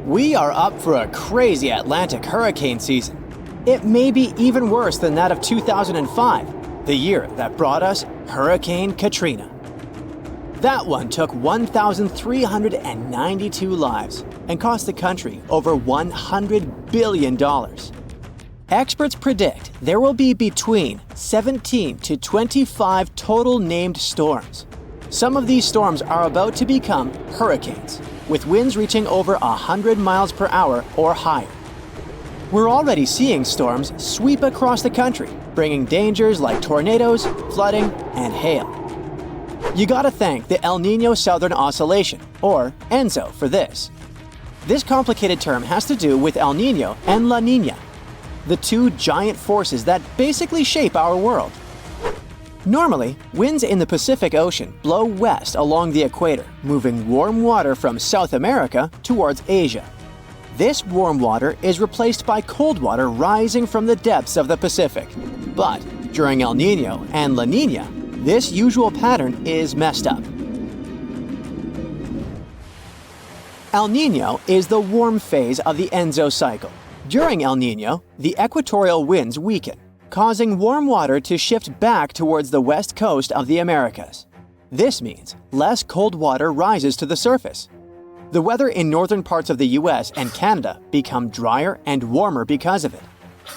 We are up for a crazy Atlantic hurricane season. It may be even worse than that of 2005, the year that brought us Hurricane Katrina. That one took 1,392 lives and cost the country over $100 billion. Experts predict there will be between 17 to 25 total named storms. Some of these storms are about to become hurricanes, with winds reaching over 100 miles per hour or higher. We're already seeing storms sweep across the country, bringing dangers like tornadoes, flooding, and hail. You gotta thank the El Niño Southern Oscillation, or ENSO, for this. This complicated term has to do with El Niño and La Niña, the two giant forces that basically shape our world. Normally, winds in the Pacific Ocean blow west along the equator, moving warm water from South America towards Asia. This warm water is replaced by cold water rising from the depths of the Pacific. But during El Niño and La Niña, this usual pattern is messed up. El Niño is the warm phase of the ENSO cycle. During El Niño, the equatorial winds weaken, causing warm water to shift back towards the west coast of the Americas. This means less cold water rises to the surface. The weather in northern parts of the US and Canada become drier and warmer because of it.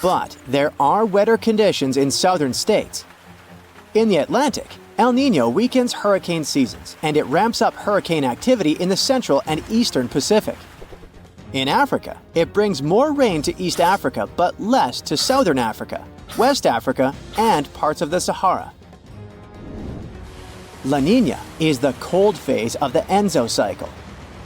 But there are wetter conditions in southern states. In the Atlantic, El Niño weakens hurricane seasons, and it ramps up hurricane activity in the central and eastern Pacific. In Africa, it brings more rain to East Africa but less to southern Africa, West Africa, and parts of the Sahara. La Niña is the cold phase of the ENSO cycle.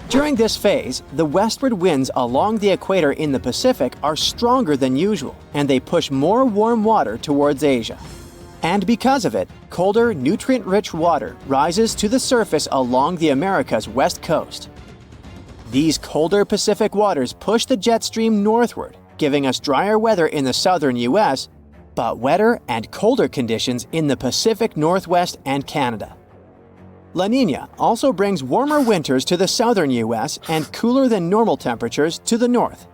During this phase, the westward winds along the equator in the Pacific are stronger than usual, and they push more warm water towards Asia. And because of it, colder, nutrient-rich water rises to the surface along the Americas' west coast. These colder Pacific waters push the jet stream northward, giving us drier weather in the southern US, but wetter and colder conditions in the Pacific Northwest and Canada. La Niña also brings warmer winters to the southern US and cooler than normal temperatures to the north.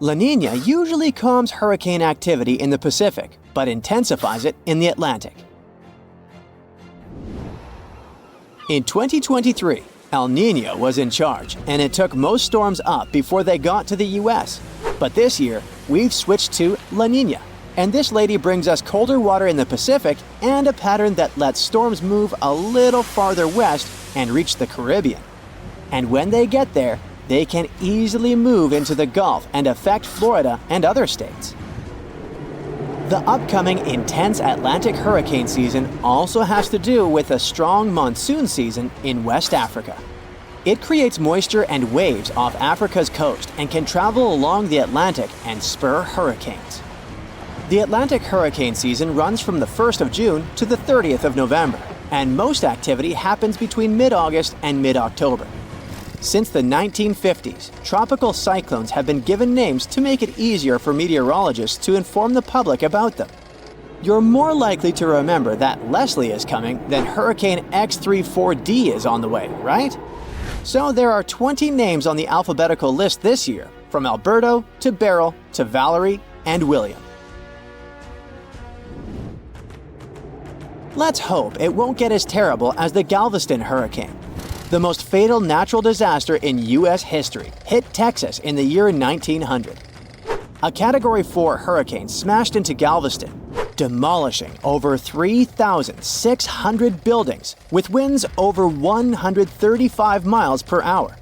La Niña usually calms hurricane activity in the Pacific, but intensifies it in the Atlantic. In 2023, El Niño was in charge, and it took most storms up before they got to the US. But this year, we've switched to La Niña, and this lady brings us colder water in the Pacific and a pattern that lets storms move a little farther west and reach the Caribbean. And when they get there, they can easily move into the Gulf and affect Florida and other states. The upcoming intense Atlantic hurricane season also has to do with a strong monsoon season in West Africa. It creates moisture and waves off Africa's coast and can travel along the Atlantic and spur hurricanes. The Atlantic hurricane season runs from the 1st of June to the 30th of November, and most activity happens between mid-August and mid-October. Since the 1950s, tropical cyclones have been given names to make it easier for meteorologists to inform the public about them. You're more likely to remember that Leslie is coming than Hurricane X34D is on the way, right? So there are 20 names on the alphabetical list this year, from Alberto to Beryl to Valerie and William. Let's hope it won't get as terrible as the Galveston hurricane. The most fatal natural disaster in U.S. history hit Texas in the year 1900. A Category 4 hurricane smashed into Galveston, demolishing over 3,600 buildings with winds over 135 miles per hour.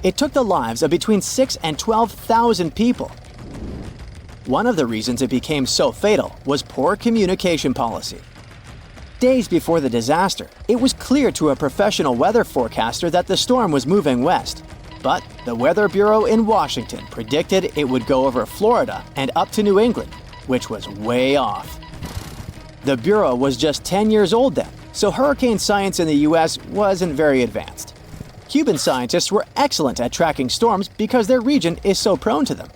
It took the lives of between 6,000 and 12,000 people. One of the reasons it became so fatal was poor communication policy. Days before the disaster, it was clear to a professional weather forecaster that the storm was moving west. But the Weather Bureau in Washington predicted it would go over Florida and up to New England, which was way off. The Bureau was just 10 years old then, so hurricane science in the US wasn't very advanced. Cuban scientists were excellent at tracking storms because their region is so prone to them.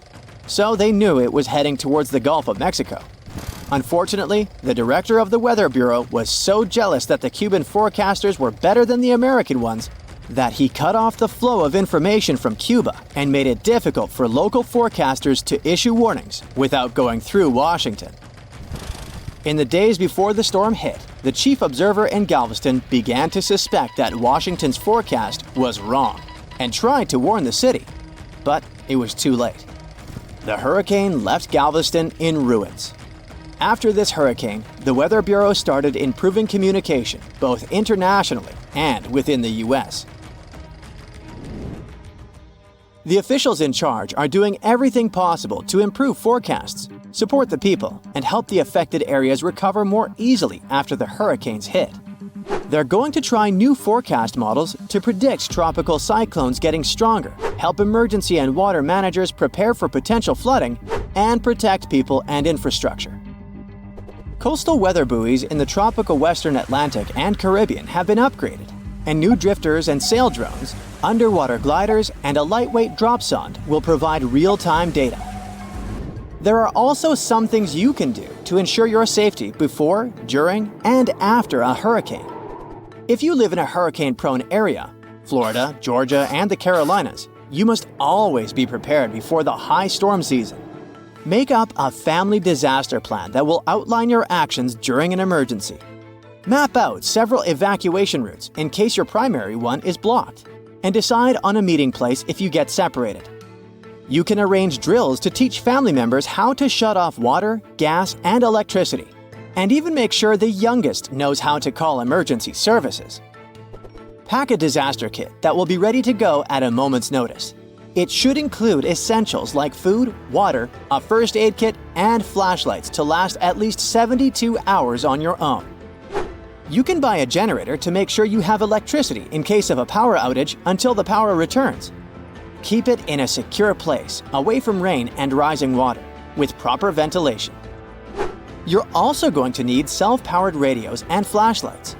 So they knew it was heading towards the Gulf of Mexico. Unfortunately, the director of the Weather Bureau was so jealous that the Cuban forecasters were better than the American ones that he cut off the flow of information from Cuba and made it difficult for local forecasters to issue warnings without going through Washington. In the days before the storm hit, the chief observer in Galveston began to suspect that Washington's forecast was wrong and tried to warn the city, but it was too late. The hurricane left Galveston in ruins. After this hurricane, the Weather Bureau started improving communication both internationally and within the U.S. The officials in charge are doing everything possible to improve forecasts, support the people, and help the affected areas recover more easily after the hurricanes hit. They're going to try new forecast models to predict tropical cyclones getting stronger, help emergency and water managers prepare for potential flooding, and protect people and infrastructure. Coastal weather buoys in the tropical western Atlantic and Caribbean have been upgraded, and new drifters and sail drones, underwater gliders, and a lightweight drop sonde will provide real-time data. There are also some things you can do to ensure your safety before, during, and after a hurricane. If you live in a hurricane-prone area, Florida, Georgia, and the Carolinas, you must always be prepared before the high storm season. Make up a family disaster plan that will outline your actions during an emergency. Map out several evacuation routes in case your primary one is blocked, and decide on a meeting place if you get separated. You can arrange drills to teach family members how to shut off water, gas, and electricity, and even make sure the youngest knows how to call emergency services. Pack a disaster kit that will be ready to go at a moment's notice. It should include essentials like food, water, a first aid kit, and flashlights to last at least 72 hours on your own. You can buy a generator to make sure you have electricity in case of a power outage until the power returns. Keep it in a secure place, away from rain and rising water, with proper ventilation. You're also going to need self-powered radios and flashlights.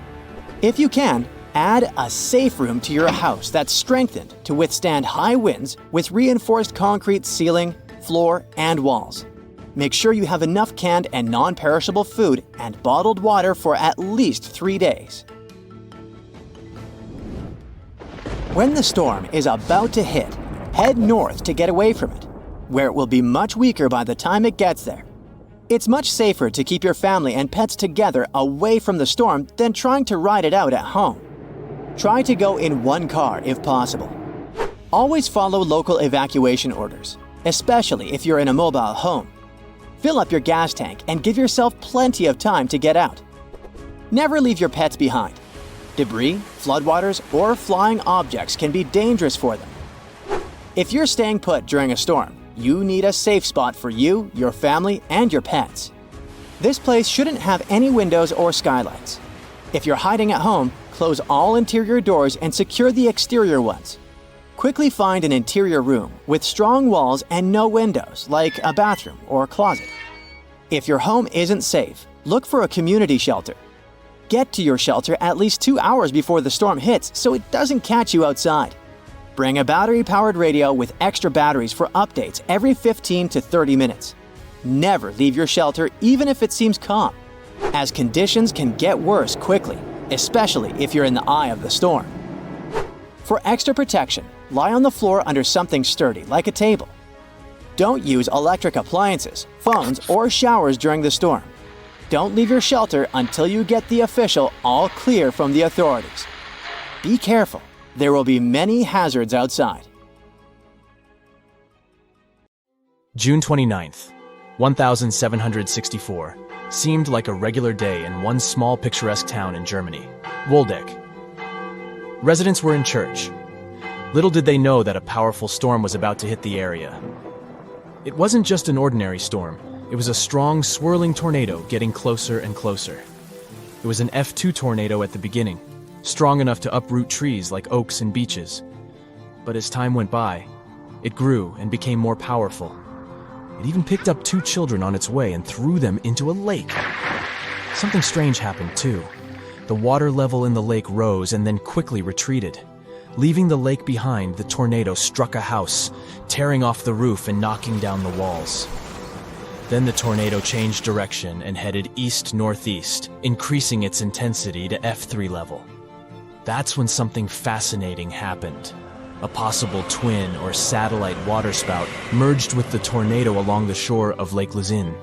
If you can, add a safe room to your house that's strengthened to withstand high winds with reinforced concrete ceiling, floor, and walls. Make sure you have enough canned and non-perishable food and bottled water for at least 3 days. When the storm is about to hit, head north to get away from it, where it will be much weaker by the time it gets there. It's much safer to keep your family and pets together away from the storm than trying to ride it out at home. Try to go in one car if possible. Always follow local evacuation orders, especially if you're in a mobile home. Fill up your gas tank and give yourself plenty of time to get out. Never leave your pets behind. Debris, floodwaters, or flying objects can be dangerous for them. If you're staying put during a storm, you need a safe spot for you, your family, and your pets. This place shouldn't have any windows or skylights. If you're hiding at home, close all interior doors and secure the exterior ones. Quickly find an interior room with strong walls and no windows, like a bathroom or closet. If your home isn't safe, look for a community shelter. Get to your shelter at least 2 hours before the storm hits so it doesn't catch you outside. Bring a battery-powered radio with extra batteries for updates every 15 to 30 minutes. Never leave your shelter even if it seems calm, as conditions can get worse quickly, especially if you're in the eye of the storm. For extra protection, lie on the floor under something sturdy like a table. Don't use electric appliances, phones, or showers during the storm. Don't leave your shelter until you get the official all clear from the authorities. Be careful. There will be many hazards outside. June 29th, 1764, seemed like a regular day in one small picturesque town in Germany, Waldeck. Residents were in church. Little did they know that a powerful storm was about to hit the area. It wasn't just an ordinary storm. It was a strong, swirling tornado getting closer and closer. It was an F2 tornado at the beginning, strong enough to uproot trees like oaks and beeches. But as time went by, it grew and became more powerful. It even picked up 2 children on its way and threw them into a lake. Something strange happened too. The water level in the lake rose and then quickly retreated. Leaving the lake behind, the tornado struck a house, tearing off the roof and knocking down the walls. Then the tornado changed direction and headed east-northeast, increasing its intensity to F3 level. That's when something fascinating happened. A possible twin or satellite waterspout merged with the tornado along the shore of Lake Luzin.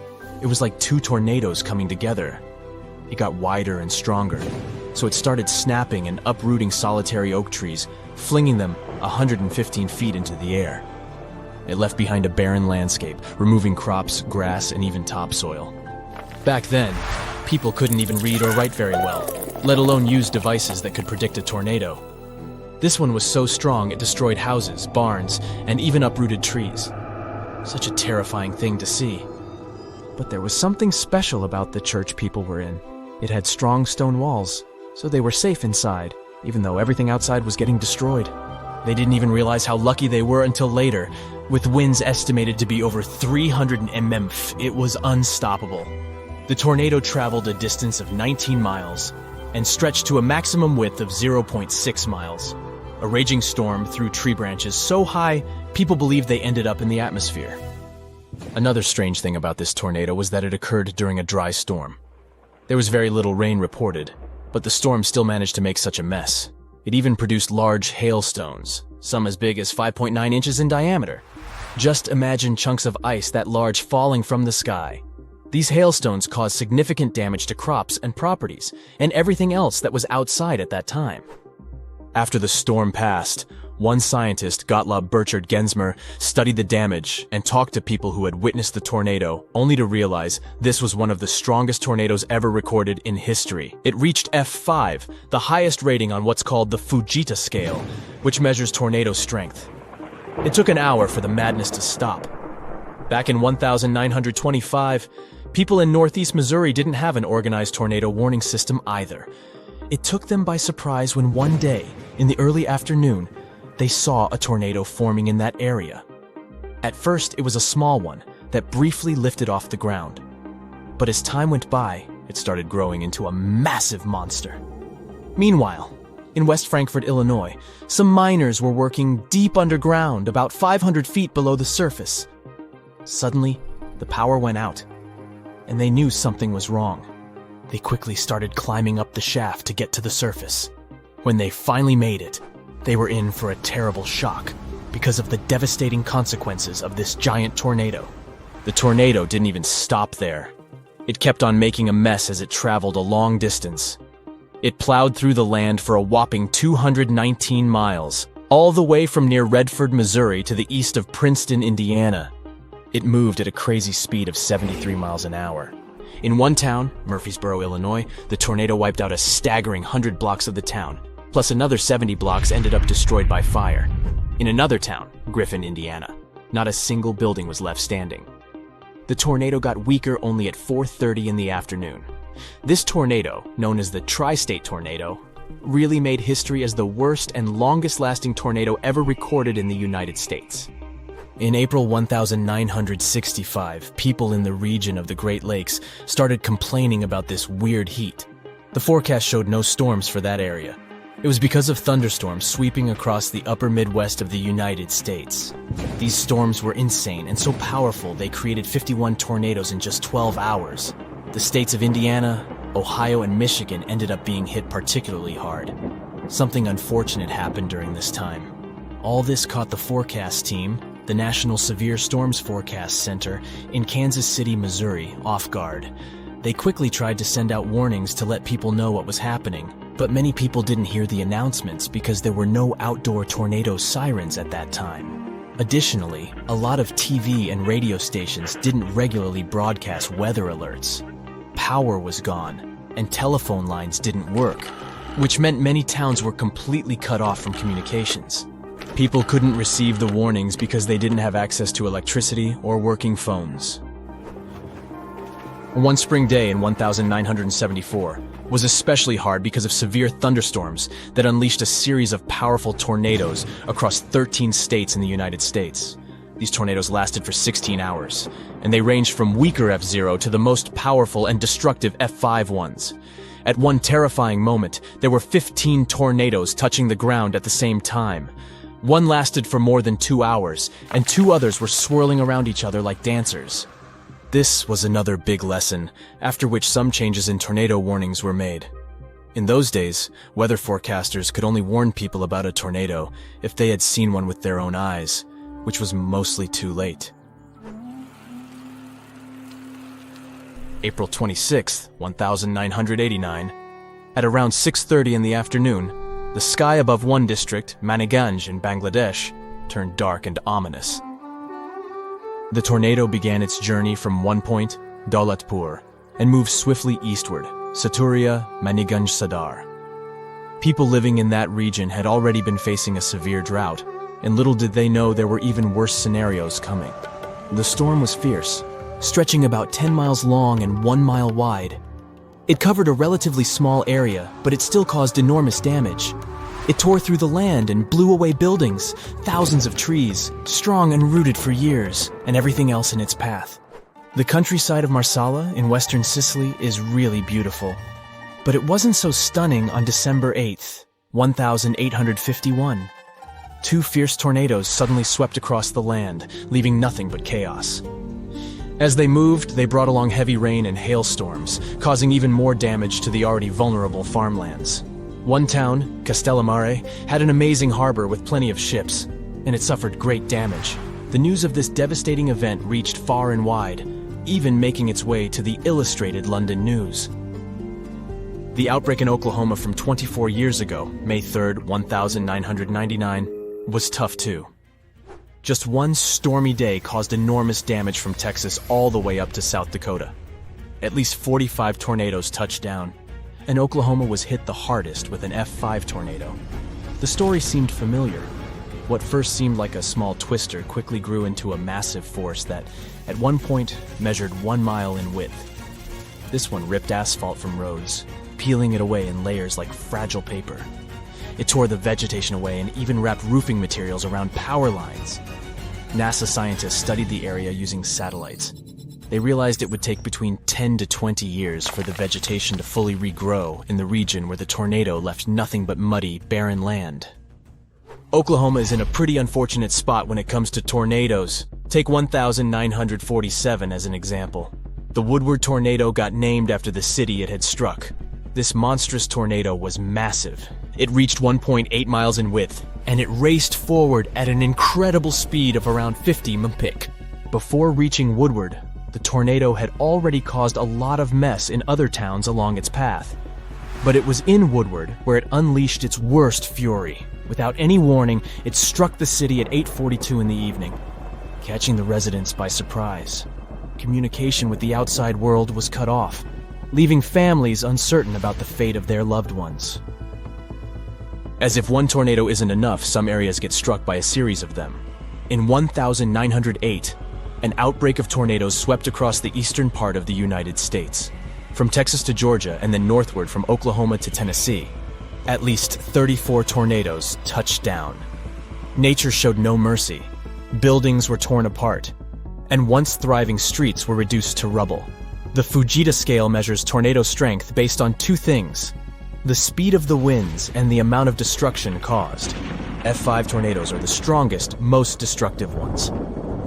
It was like two tornadoes coming together. It got wider and stronger, so it started snapping and uprooting solitary oak trees, flinging them 115 feet into the air. It left behind a barren landscape, removing crops, grass, and even topsoil. Back then, people couldn't even read or write very well, let alone use devices that could predict a tornado. This one was so strong it destroyed houses, barns, and even uprooted trees. Such a terrifying thing to see. But there was something special about the church people were in. It had strong stone walls, so they were safe inside, even though everything outside was getting destroyed. They didn't even realize how lucky they were until later. With winds estimated to be over 300 mph, it was unstoppable. The tornado traveled a distance of 19 miles and stretched to a maximum width of 0.6 miles. A raging storm threw tree branches so high, people believed they ended up in the atmosphere. Another strange thing about this tornado was that it occurred during a dry storm. There was very little rain reported, but the storm still managed to make such a mess. It even produced large hailstones, some as big as 5.9 inches in diameter. Just imagine chunks of ice that large falling from the sky. These hailstones caused significant damage to crops and properties, and everything else that was outside at that time. After the storm passed, one scientist, Gottlob Burchard Gensmer, studied the damage and talked to people who had witnessed the tornado, only to realize this was one of the strongest tornadoes ever recorded in history. It reached F5, the highest rating on what's called the Fujita scale, which measures tornado strength. It took an hour for the madness to stop. Back in 1925, people in northeast Missouri didn't have an organized tornado warning system either. It took them by surprise when one day, in the early afternoon, they saw a tornado forming in that area. At first, it was a small one that briefly lifted off the ground. But as time went by, it started growing into a massive monster. Meanwhile, in West Frankfort, Illinois, some miners were working deep underground, about 500 feet below the surface. Suddenly, the power went out, and they knew something was wrong. They quickly started climbing up the shaft to get to the surface. When they finally made it, they were in for a terrible shock because of the devastating consequences of this giant tornado. The tornado didn't even stop there. It kept on making a mess as it traveled a long distance. It plowed through the land for a whopping 219 miles, all the way from near Redford, Missouri to the east of Princeton, Indiana. It moved at a crazy speed of 73 miles an hour. In one town, Murfreesboro, Illinois, the tornado wiped out a staggering 100 blocks of the town, plus another 70 blocks ended up destroyed by fire. In another town, Griffin, Indiana, not a single building was left standing. The tornado got weaker only at 4:30 in the afternoon. This tornado, known as the Tri-State Tornado, really made history as the worst and longest-lasting tornado ever recorded in the United States. In April 1965, people in the region of the Great Lakes started complaining about this weird heat. The forecast showed no storms for that area. It was because of thunderstorms sweeping across the upper Midwest of the United States. These storms were insane and so powerful they created 51 tornadoes in just 12 hours. The states of Indiana, Ohio, and Michigan ended up being hit particularly hard. Something unfortunate happened during this time. All this caught the forecast team, the National Severe Storms Forecast Center in Kansas City, Missouri, off guard. They quickly tried to send out warnings to let people know what was happening, but many people didn't hear the announcements because there were no outdoor tornado sirens at that time. Additionally, a lot of TV and radio stations didn't regularly broadcast weather alerts. Power was gone, and telephone lines didn't work, which meant many towns were completely cut off from communications. People couldn't receive the warnings because they didn't have access to electricity or working phones. One spring day in 1974 was especially hard because of severe thunderstorms that unleashed a series of powerful tornadoes across 13 states in the United States. These tornadoes lasted for 16 hours, and they ranged from weaker F0 to the most powerful and destructive F5 ones. At one terrifying moment, there were 15 tornadoes touching the ground at the same time. One lasted for more than 2 hours, and two others were swirling around each other like dancers. This was another big lesson, after which some changes in tornado warnings were made. In those days, weather forecasters could only warn people about a tornado if they had seen one with their own eyes, which was mostly too late. April 26, 1989, at around 6:30 in the afternoon, the sky above one district, Maniganj in Bangladesh, turned dark and ominous. The tornado began its journey from one point, Daulatpur, and moved swiftly eastward, Saturia, Maniganj Sadar. People living in that region had already been facing a severe drought, and little did they know there were even worse scenarios coming. The storm was fierce, stretching about 10 miles long and 1 mile wide. It covered a relatively small area, but it still caused enormous damage. It tore through the land and blew away buildings, thousands of trees, strong and rooted for years, and everything else in its path. The countryside of Marsala in western Sicily is really beautiful. But it wasn't so stunning on December 8th, 1851. Two fierce tornadoes suddenly swept across the land, leaving nothing but chaos. As they moved, they brought along heavy rain and hailstorms, causing even more damage to the already vulnerable farmlands. One town, Castellammare, had an amazing harbor with plenty of ships, and it suffered great damage. The news of this devastating event reached far and wide, even making its way to the Illustrated London News. The outbreak in Oklahoma from 24 years ago, May 3rd, 1999, was tough too. Just one stormy day caused enormous damage from Texas all the way up to South Dakota. At least 45 tornadoes touched down, and Oklahoma was hit the hardest with an F5 tornado. The story seemed familiar. What first seemed like a small twister quickly grew into a massive force that, at one point, measured 1 mile in width. This one ripped asphalt from roads, peeling it away in layers like fragile paper. It tore the vegetation away and even wrapped roofing materials around power lines. NASA scientists studied the area using satellites. They realized it would take between 10 to 20 years for the vegetation to fully regrow in the region where the tornado left nothing but muddy, barren land. Oklahoma is in a pretty unfortunate spot when it comes to tornadoes. Take 1947 as an example. The Woodward tornado got named after the city it had struck. This monstrous tornado was massive. It reached 1.8 miles in width, and it raced forward at an incredible speed of around 50 mph. Before reaching Woodward, the tornado had already caused a lot of mess in other towns along its path. But it was in Woodward where it unleashed its worst fury. Without any warning, it struck the city at 8:42 in the evening, catching the residents by surprise. Communication with the outside world was cut off, leaving families uncertain about the fate of their loved ones. As if one tornado isn't enough, some areas get struck by a series of them. In 1908, an outbreak of tornadoes swept across the eastern part of the United States, from Texas to Georgia and then northward from Oklahoma to Tennessee. At least 34 tornadoes touched down. Nature showed no mercy. Buildings were torn apart, and once thriving streets were reduced to rubble. The Fujita scale measures tornado strength based on two things: the speed of the winds and the amount of destruction caused. F5 tornadoes are the strongest, most destructive ones.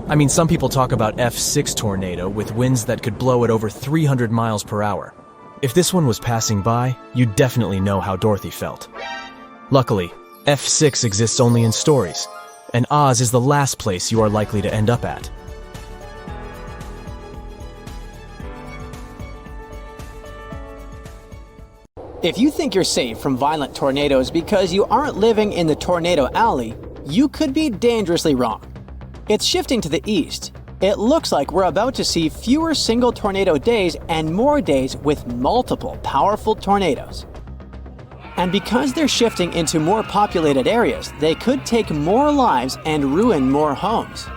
I mean, some people talk about F6 tornado with winds that could blow at over 300 miles per hour. If this one was passing by, you'd definitely know how Dorothy felt. Luckily, F6 exists only in stories, and Oz is the last place you are likely to end up at. If you think you're safe from violent tornadoes because you aren't living in the tornado alley, you could be dangerously wrong. It's shifting to the east. It looks like we're about to see fewer single tornado days and more days with multiple powerful tornadoes. And because they're shifting into more populated areas, they could take more lives and ruin more homes.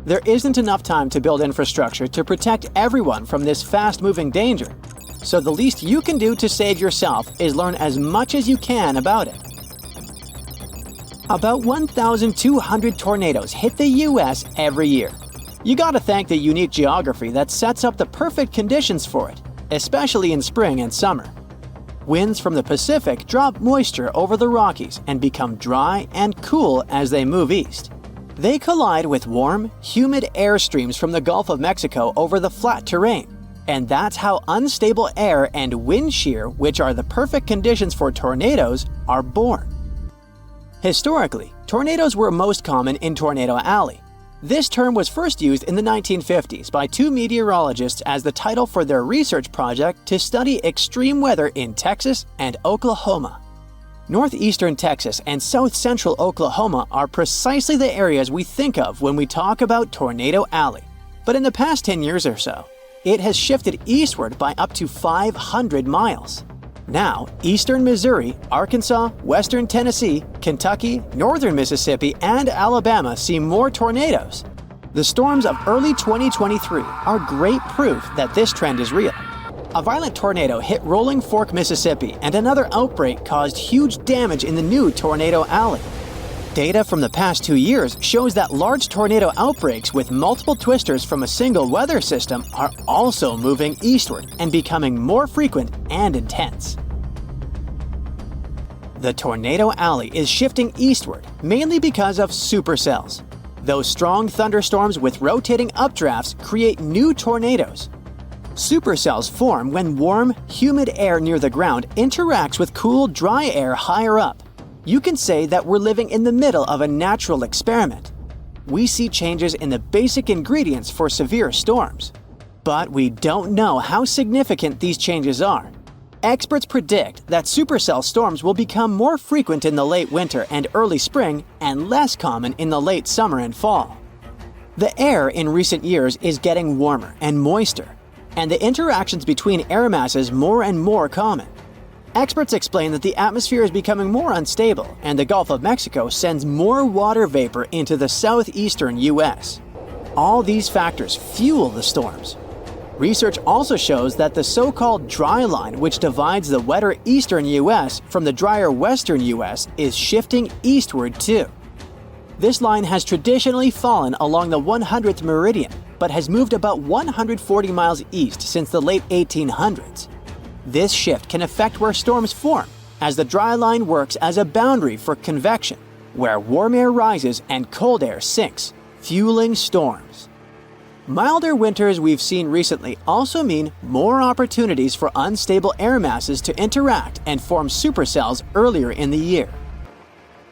There isn't enough time to build infrastructure to protect everyone from this fast-moving danger. So the least you can do to save yourself is learn as much as you can about it. About 1,200 tornadoes hit the U.S. every year. You gotta thank the unique geography that sets up the perfect conditions for it, especially in spring and summer. Winds from the Pacific drop moisture over the Rockies and become dry and cool as they move east. They collide with warm, humid air streams from the Gulf of Mexico over the flat terrain. And that's how unstable air and wind shear, which are the perfect conditions for tornadoes, are born. Historically, tornadoes were most common in Tornado Alley. This term was first used in the 1950s by two meteorologists as the title for their research project to study extreme weather in Texas and Oklahoma. Northeastern Texas and south-central Oklahoma are precisely the areas we think of when we talk about Tornado Alley. But in the past 10 years or so, it has shifted eastward by up to 500 miles. Now, eastern Missouri, Arkansas, western Tennessee, Kentucky, northern Mississippi, and Alabama see more tornadoes. The storms of early 2023 are great proof that this trend is real. A violent tornado hit Rolling Fork, Mississippi, and another outbreak caused huge damage in the new Tornado Alley. Data from the past 2 years shows that large tornado outbreaks with multiple twisters from a single weather system are also moving eastward and becoming more frequent and intense. The Tornado Alley is shifting eastward mainly because of supercells. Those strong thunderstorms with rotating updrafts create new tornadoes. Supercells form when warm, humid air near the ground interacts with cool, dry air higher up. You can say that we're living in the middle of a natural experiment. We see changes in the basic ingredients for severe storms. But we don't know how significant these changes are. Experts predict that supercell storms will become more frequent in the late winter and early spring and less common in the late summer and fall. The air in recent years is getting warmer and moister, and the interactions between air masses more and more common. Experts explain that the atmosphere is becoming more unstable and the Gulf of Mexico sends more water vapor into the southeastern U.S. All these factors fuel the storms. Research also shows that the so-called dry line, which divides the wetter eastern U.S. from the drier western U.S., is shifting eastward too. This line has traditionally fallen along the 100th meridian, but has moved about 140 miles east since the late 1800s. This shift can affect where storms form, as the dry line works as a boundary for convection, where warm air rises and cold air sinks, fueling storms. Milder winters we've seen recently also mean more opportunities for unstable air masses to interact and form supercells earlier in the year.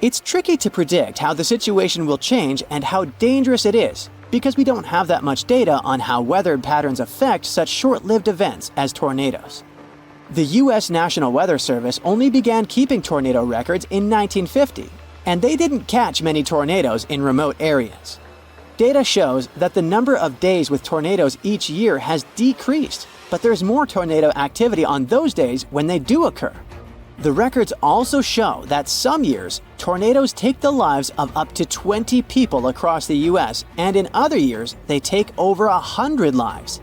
It's tricky to predict how the situation will change and how dangerous it is, because we don't have that much data on how weather patterns affect such short-lived events as tornadoes. The U.S. National Weather Service only began keeping tornado records in 1950, and they didn't catch many tornadoes in remote areas. Data shows that the number of days with tornadoes each year has decreased, but there's more tornado activity on those days when they do occur. The records also show that some years, tornadoes take the lives of up to 20 people across the U.S., and in other years, they take over 100 lives.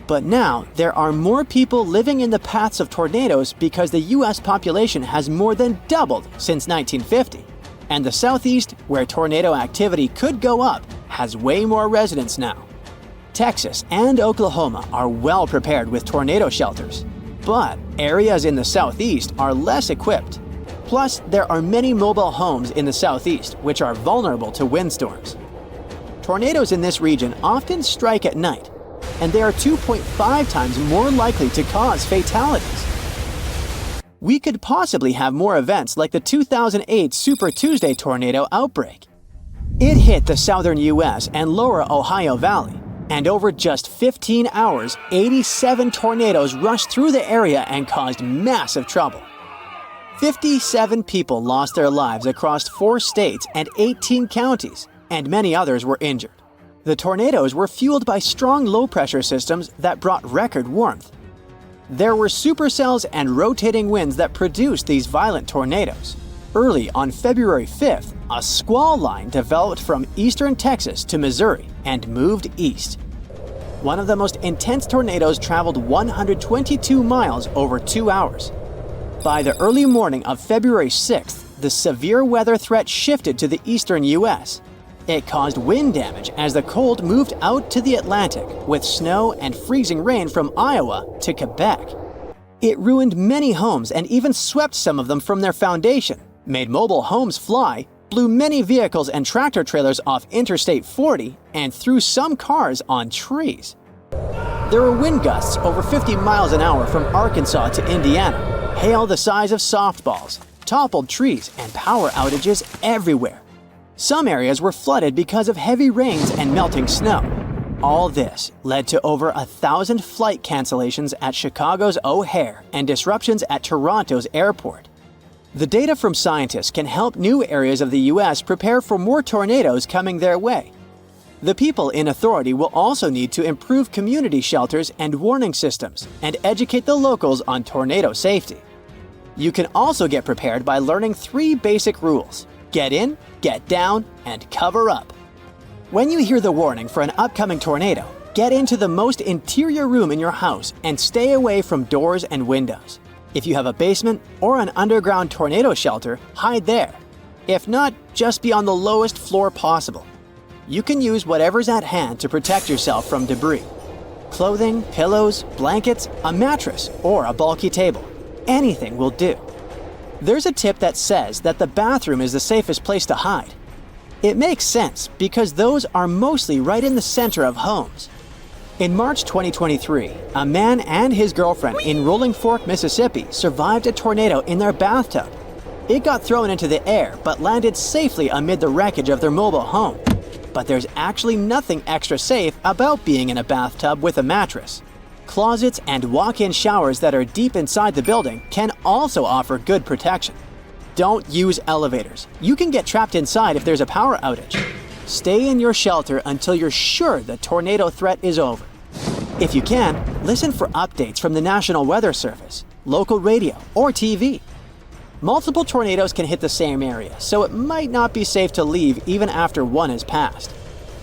But now, there are more people living in the paths of tornadoes because the U.S. population has more than doubled since 1950. And the Southeast, where tornado activity could go up, has way more residents now. Texas and Oklahoma are well prepared with tornado shelters, but areas in the Southeast are less equipped. Plus, there are many mobile homes in the Southeast which are vulnerable to windstorms. Tornadoes in this region often strike at night, and they are 2.5 times more likely to cause fatalities. We could possibly have more events like the 2008 Super Tuesday tornado outbreak. It hit the southern U.S. and lower Ohio Valley, and over just 15 hours, 87 tornadoes rushed through the area and caused massive trouble. 57 people lost their lives across 4 states and 18 counties, and many others were injured. The tornadoes were fueled by strong low-pressure systems that brought record warmth. There were supercells and rotating winds that produced these violent tornadoes. Early on February 5th, a squall line developed from eastern Texas to Missouri and moved east. One of the most intense tornadoes traveled 122 miles over 2 hours. By the early morning of February 6th, the severe weather threat shifted to the eastern U.S. It caused wind damage as the cold moved out to the Atlantic, with snow and freezing rain from Iowa to Quebec. It ruined many homes and even swept some of them from their foundation, made mobile homes fly, blew many vehicles and tractor trailers off Interstate 40, and threw some cars on trees. There were wind gusts over 50 miles an hour from Arkansas to Indiana, hail the size of softballs, toppled trees, and power outages everywhere. Some areas were flooded because of heavy rains and melting snow. All this led to over 1,000 flight cancellations at Chicago's O'Hare and disruptions at Toronto's airport. The data from scientists can help new areas of the U.S. prepare for more tornadoes coming their way. The people in authority will also need to improve community shelters and warning systems and educate the locals on tornado safety. You can also get prepared by learning 3 basic rules: get in, get down, and cover up. When you hear the warning for an upcoming tornado, get into the most interior room in your house and stay away from doors and windows. If you have a basement or an underground tornado shelter, hide there. If not, just be on the lowest floor possible. You can use whatever's at hand to protect yourself from debris. Clothing, pillows, blankets, a mattress, or a bulky table. Anything will do. There's a tip that says that the bathroom is the safest place to hide. It makes sense because those are mostly right in the center of homes. In March 2023, a man and his girlfriend in Rolling Fork, Mississippi survived a tornado in their bathtub. It got thrown into the air but landed safely amid the wreckage of their mobile home. But there's actually nothing extra safe about being in a bathtub with a mattress. Closets and walk-in showers that are deep inside the building can also offer good protection. Don't use elevators. You can get trapped inside if there's a power outage. Stay in your shelter until you're sure the tornado threat is over. If you can, listen for updates from the National Weather Service, local radio, or TV. Multiple tornadoes can hit the same area, so it might not be safe to leave even after one has passed.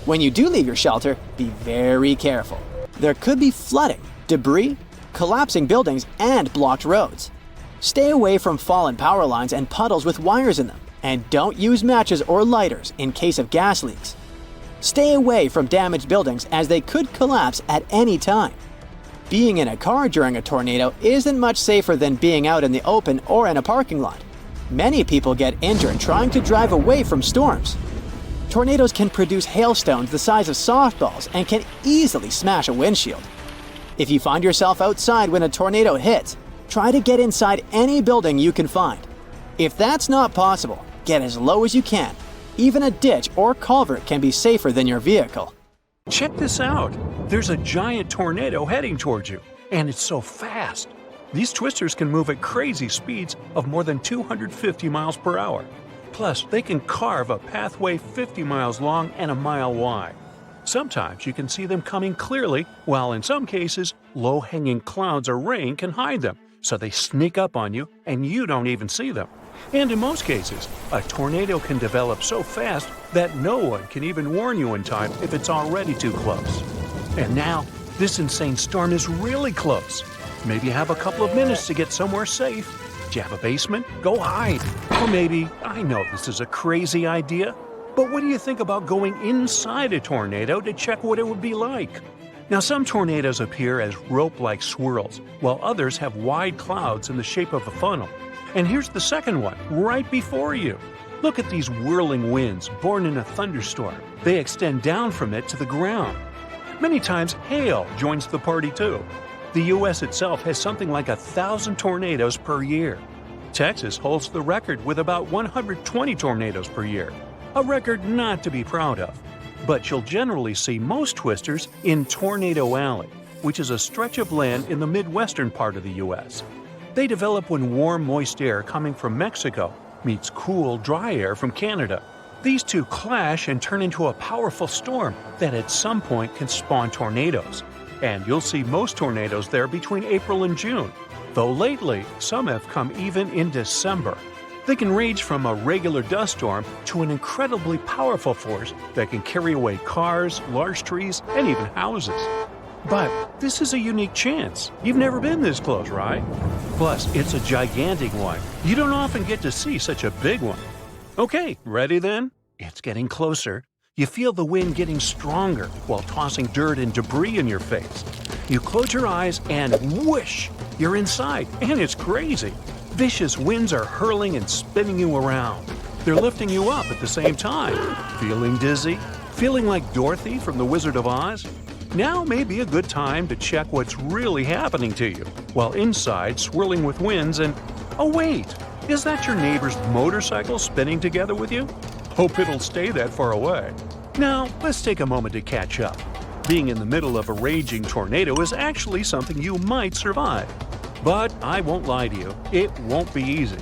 When you do leave your shelter, be very careful. There could be flooding, debris, collapsing buildings, and blocked roads. Stay away from fallen power lines and puddles with wires in them, and don't use matches or lighters in case of gas leaks. Stay away from damaged buildings as they could collapse at any time. Being in a car during a tornado isn't much safer than being out in the open or in a parking lot. Many people get injured trying to drive away from storms. Tornadoes can produce hailstones the size of softballs and can easily smash a windshield. If you find yourself outside when a tornado hits, try to get inside any building you can find. If that's not possible, get as low as you can. Even a ditch or culvert can be safer than your vehicle. Check this out. There's a giant tornado heading towards you, and it's so fast. These twisters can move at crazy speeds of more than 250 miles per hour. Plus, they can carve a pathway 50 miles long and a mile wide. Sometimes you can see them coming clearly, while in some cases, low-hanging clouds or rain can hide them, so they sneak up on you and you don't even see them. And in most cases, a tornado can develop so fast that no one can even warn you in time if it's already too close. And now, this insane storm is really close. Maybe you have a couple of minutes to get somewhere safe. Do you have a basement? Go hide. Or maybe, I know this is a crazy idea, but what do you think about going inside a tornado to check what it would be like? Now, some tornadoes appear as rope-like swirls, while others have wide clouds in the shape of a funnel. And here's the second one, right before you. Look at these whirling winds born in a thunderstorm. They extend down from it to the ground. Many times, hail joins the party too. The U.S. itself has something like 1,000 tornadoes per year. Texas holds the record with about 120 tornadoes per year, a record not to be proud of. But you'll generally see most twisters in Tornado Alley, which is a stretch of land in the midwestern part of the U.S. They develop when warm, moist air coming from Mexico meets cool, dry air from Canada. These two clash and turn into a powerful storm that at some point can spawn tornadoes. And you'll see most tornadoes there between April and June, though lately some have come even in December. They can range from a regular dust storm to an incredibly powerful force that can carry away cars, large trees, and even houses. But this is a unique chance. You've never been this close, right? Plus, it's a gigantic one. You don't often get to see such a big one. Okay, ready then? It's getting closer. You feel the wind getting stronger while tossing dirt and debris in your face. You close your eyes and whoosh, you're inside, and it's crazy. Vicious winds are hurling and spinning you around. They're lifting you up at the same time. Feeling dizzy? Feeling like Dorothy from The Wizard of Oz? Now may be a good time to check what's really happening to you, while inside swirling with winds and… Oh wait! Is that your neighbor's motorcycle spinning together with you? Hope it'll stay that far away. Now, let's take a moment to catch up. Being in the middle of a raging tornado is actually something you might survive. But I won't lie to you, it won't be easy.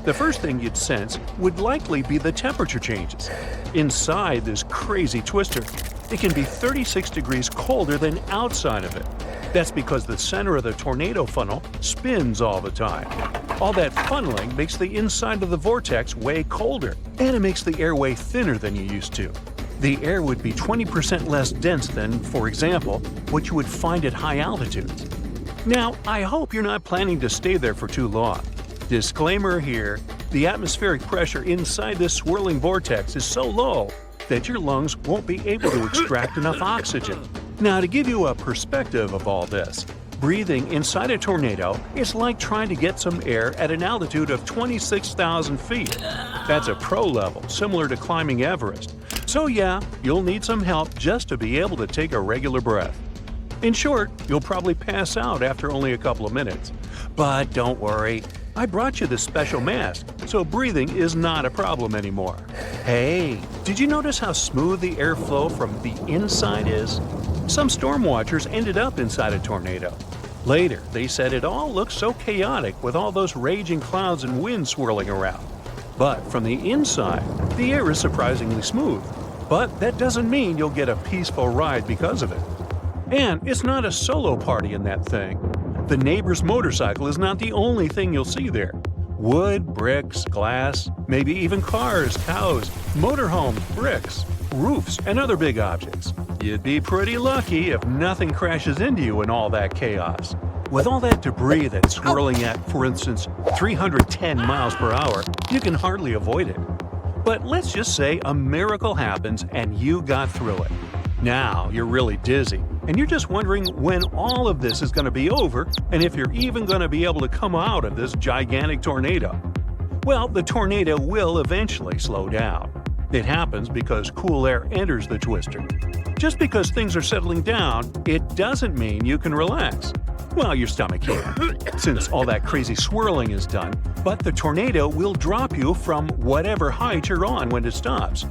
The first thing you'd sense would likely be the temperature changes. Inside this crazy twister, it can be 36 degrees colder than outside of it. That's because the center of the tornado funnel spins all the time. All that funneling makes the inside of the vortex way colder, and it makes the air way thinner than you used to. The air would be 20% less dense than, for example, what you would find at high altitudes. Now, I hope you're not planning to stay there for too long. Disclaimer here, the atmospheric pressure inside this swirling vortex is so low that your lungs won't be able to extract enough oxygen. Now, to give you a perspective of all this, breathing inside a tornado is like trying to get some air at an altitude of 26,000 feet. That's a pro level, similar to climbing Everest. So yeah, you'll need some help just to be able to take a regular breath. In short, you'll probably pass out after only a couple of minutes. But don't worry, I brought you this special mask, so breathing is not a problem anymore. Hey, did you notice how smooth the airflow from the inside is? Some storm watchers ended up inside a tornado. Later, they said it all looked so chaotic with all those raging clouds and wind swirling around. But from the inside, the air is surprisingly smooth. But that doesn't mean you'll get a peaceful ride because of it. And it's not a solo party in that thing. The neighbor's motorcycle is not the only thing you'll see there. Wood, bricks, glass, maybe even cars, cows, motorhomes, bricks, roofs, and other big objects. You'd be pretty lucky if nothing crashes into you in all that chaos. With all that debris that's swirling at, for instance, 310 miles per hour, you can hardly avoid it. But let's just say a miracle happens and you got through it. Now you're really dizzy, and you're just wondering when all of this is going to be over and if you're even going to be able to come out of this gigantic tornado. Well, the tornado will eventually slow down. It happens because cool air enters the twister. Just because things are settling down, it doesn't mean you can relax. Well, your stomach can, since all that crazy swirling is done, but the tornado will drop you from whatever height you're on when it stops.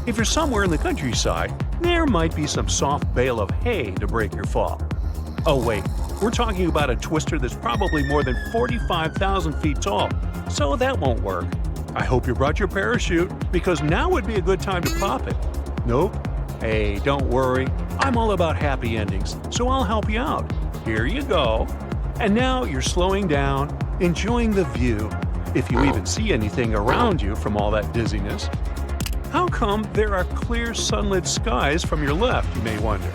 If you're somewhere in the countryside, there might be some soft bale of hay to break your fall. Oh wait, we're talking about a twister that's probably more than 45,000 feet tall, so that won't work. I hope you brought your parachute, because now would be a good time to pop it. Nope. Hey, don't worry, I'm all about happy endings, so I'll help you out. Here you go. And now you're slowing down, enjoying the view, if you even see anything around you from all that dizziness. How come there are clear sunlit skies from your left, you may wonder?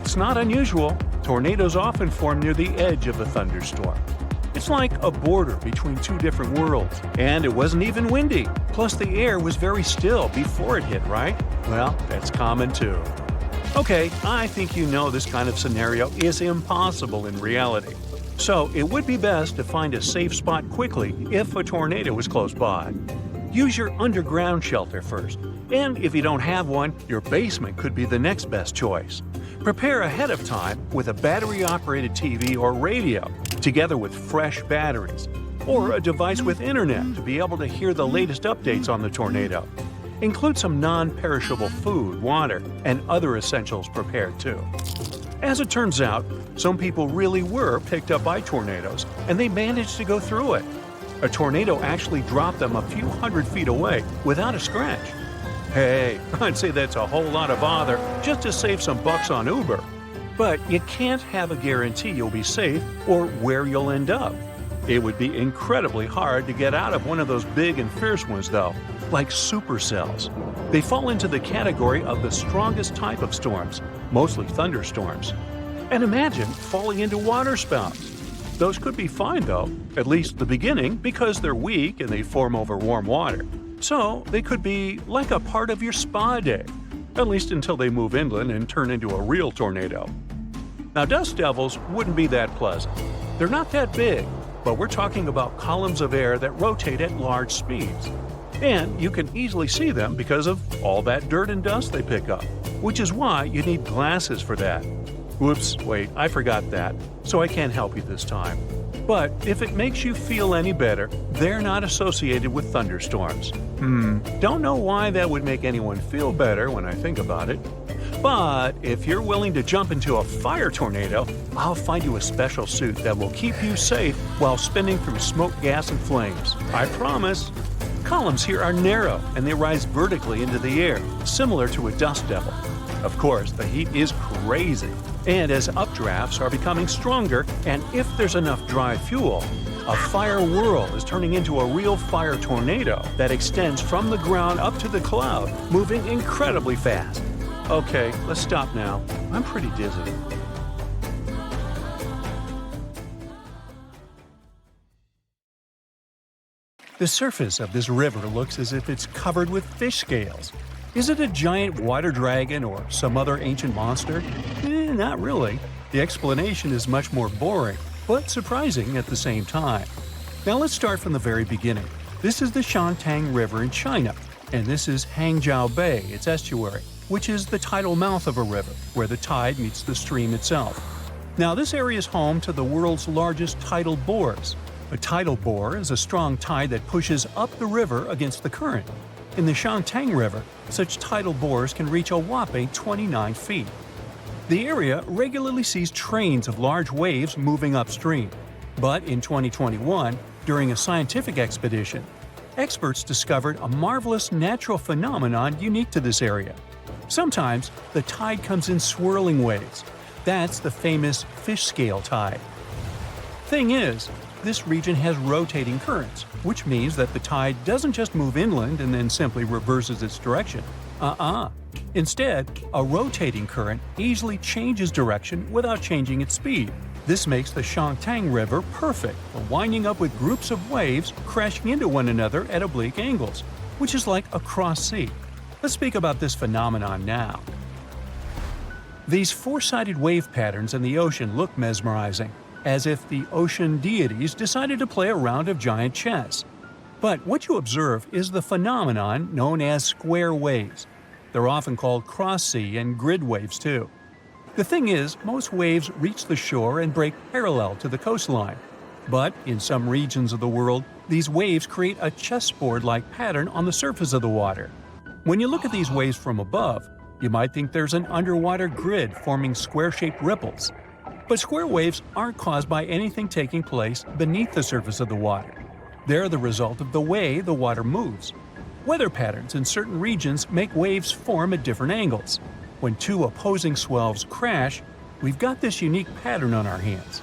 It's not unusual. Tornadoes often form near the edge of a thunderstorm. It's like a border between two different worlds. And it wasn't even windy. Plus the air was very still before it hit, right? Well, that's common too. Okay, I think you know this kind of scenario is impossible in reality. So it would be best to find a safe spot quickly if a tornado is close by. Use your underground shelter first. And if you don't have one, your basement could be the next best choice. Prepare ahead of time with a battery-operated TV or radio, together with fresh batteries, or a device with internet to be able to hear the latest updates on the tornado. Include some non-perishable food, water, and other essentials prepared too. As it turns out, some people really were picked up by tornadoes, and they managed to go through it. A tornado actually dropped them a few hundred feet away without a scratch. Hey, I'd say that's a whole lot of bother just to save some bucks on Uber. But you can't have a guarantee you'll be safe or where you'll end up. It would be incredibly hard to get out of one of those big and fierce ones, though, like supercells. They fall into the category of the strongest type of storms, mostly thunderstorms. And imagine falling into waterspouts. Those could be fine, though, at least the beginning, because they're weak and they form over warm water. So they could be like a part of your spa day, at least until they move inland and turn into a real tornado. Now, dust devils wouldn't be that pleasant. They're not that big, but we're talking about columns of air that rotate at large speeds. And you can easily see them because of all that dirt and dust they pick up, which is why you need glasses for that. Whoops, wait, I forgot that, so I can't help you this time. But if it makes you feel any better, they're not associated with thunderstorms. Don't know why that would make anyone feel better when I think about it. But if you're willing to jump into a fire tornado, I'll find you a special suit that will keep you safe while spinning through smoke, gas, and flames. I promise. Columns here are narrow and they rise vertically into the air, similar to a dust devil. Of course, the heat is crazy, and as updrafts are becoming stronger, and if there's enough dry fuel, a fire whirl is turning into a real fire tornado that extends from the ground up to the cloud, moving incredibly fast. Okay, let's stop now. I'm pretty dizzy. The surface of this river looks as if it's covered with fish scales. Is it a giant water dragon or some other ancient monster? Not really. The explanation is much more boring, but surprising at the same time. Now let's start from the very beginning. This is the Shantung River in China, and this is Hangzhou Bay, its estuary, which is the tidal mouth of a river, where the tide meets the stream itself. Now this area is home to the world's largest tidal bores. A tidal bore is a strong tide that pushes up the river against the current. In the Shantung River, such tidal bores can reach a whopping 29 feet. The area regularly sees trains of large waves moving upstream. But in 2021, during a scientific expedition, experts discovered a marvelous natural phenomenon unique to this area. Sometimes, the tide comes in swirling waves. That's the famous fish scale tide. Thing is, this region has rotating currents, which means that the tide doesn't just move inland and then simply reverses its direction. Instead, a rotating current easily changes direction without changing its speed. This makes the Shantung River perfect for winding up with groups of waves crashing into one another at oblique angles, which is like a cross sea. Let's speak about this phenomenon now. These four-sided wave patterns in the ocean look mesmerizing, as if the ocean deities decided to play a round of giant chess. But what you observe is the phenomenon known as square waves. They're often called cross-sea and grid waves too. The thing is, most waves reach the shore and break parallel to the coastline. But in some regions of the world, these waves create a chessboard-like pattern on the surface of the water. When you look at these waves from above, you might think there's an underwater grid forming square-shaped ripples. But square waves aren't caused by anything taking place beneath the surface of the water. They're the result of the way the water moves. Weather patterns in certain regions make waves form at different angles. When two opposing swells crash, we've got this unique pattern on our hands.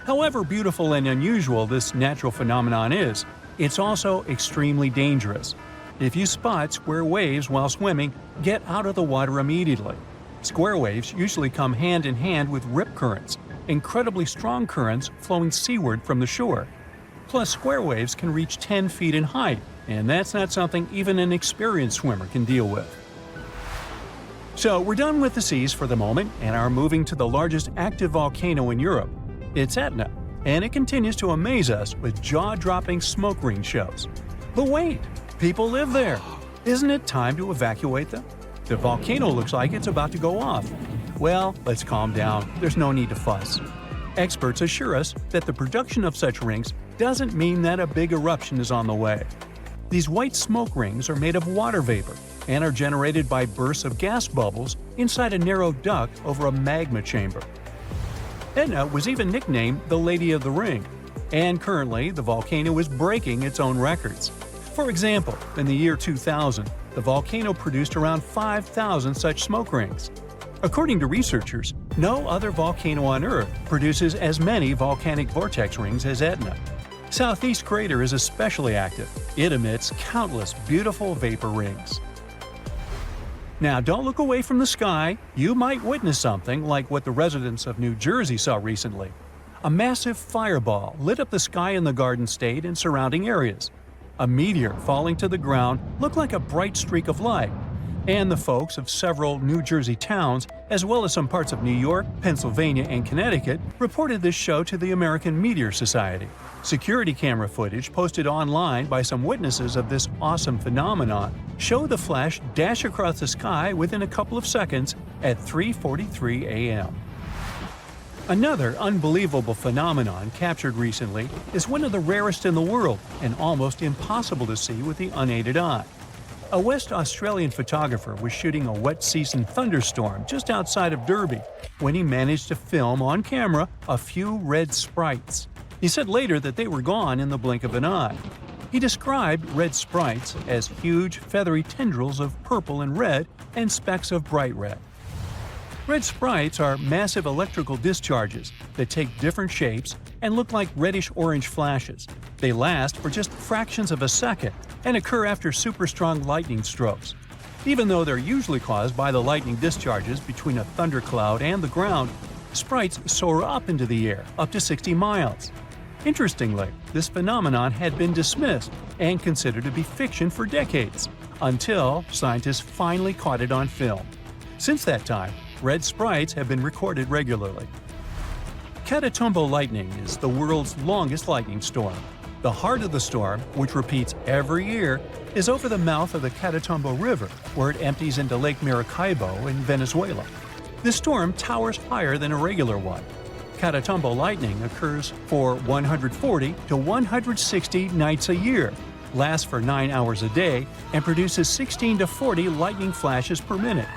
However beautiful and unusual this natural phenomenon is, it's also extremely dangerous. If you spot square waves while swimming, get out of the water immediately. Square waves usually come hand in hand with rip currents, incredibly strong currents flowing seaward from the shore. Plus, square waves can reach 10 feet in height, and that's not something even an experienced swimmer can deal with. So, we're done with the seas for the moment and are moving to the largest active volcano in Europe. It's Etna, and it continues to amaze us with jaw-dropping smoke ring shows. But wait, people live there. Isn't it time to evacuate them? The volcano looks like it's about to go off. Well, let's calm down. There's no need to fuss. Experts assure us that the production of such rings doesn't mean that a big eruption is on the way. These white smoke rings are made of water vapor and are generated by bursts of gas bubbles inside a narrow duct over a magma chamber. Etna was even nicknamed the Lady of the Ring, and currently the volcano is breaking its own records. For example, in the year 2000, the volcano produced around 5,000 such smoke rings. According to researchers, no other volcano on Earth produces as many volcanic vortex rings as Etna. Southeast Crater is especially active. It emits countless beautiful vapor rings. Now, don't look away from the sky. You might witness something like what the residents of New Jersey saw recently. A massive fireball lit up the sky in the Garden State and surrounding areas. A meteor falling to the ground looked like a bright streak of light, and the folks of several New Jersey towns, as well as some parts of New York, Pennsylvania, and Connecticut, reported this show to the American Meteor Society. Security camera footage posted online by some witnesses of this awesome phenomenon show the flash dash across the sky within a couple of seconds at 3:43 a.m. Another unbelievable phenomenon captured recently is one of the rarest in the world and almost impossible to see with the unaided eye. A West Australian photographer was shooting a wet season thunderstorm just outside of Derby when he managed to film on camera a few red sprites. He said later that they were gone in the blink of an eye. He described red sprites as huge, feathery tendrils of purple and red and specks of bright red. Red sprites are massive electrical discharges that take different shapes and look like reddish-orange flashes. They last for just fractions of a second and occur after super-strong lightning strokes. Even though they're usually caused by the lightning discharges between a thundercloud and the ground, sprites soar up into the air, up to 60 miles. Interestingly, this phenomenon had been dismissed and considered to be fiction for decades, until scientists finally caught it on film. Since that time, red sprites have been recorded regularly. Catatumbo lightning is the world's longest lightning storm. The heart of the storm, which repeats every year, is over the mouth of the Catatumbo River, where it empties into Lake Maracaibo in Venezuela. This storm towers higher than a regular one. Catatumbo lightning occurs for 140 to 160 nights a year, lasts for 9 hours a day, and produces 16 to 40 lightning flashes per minute.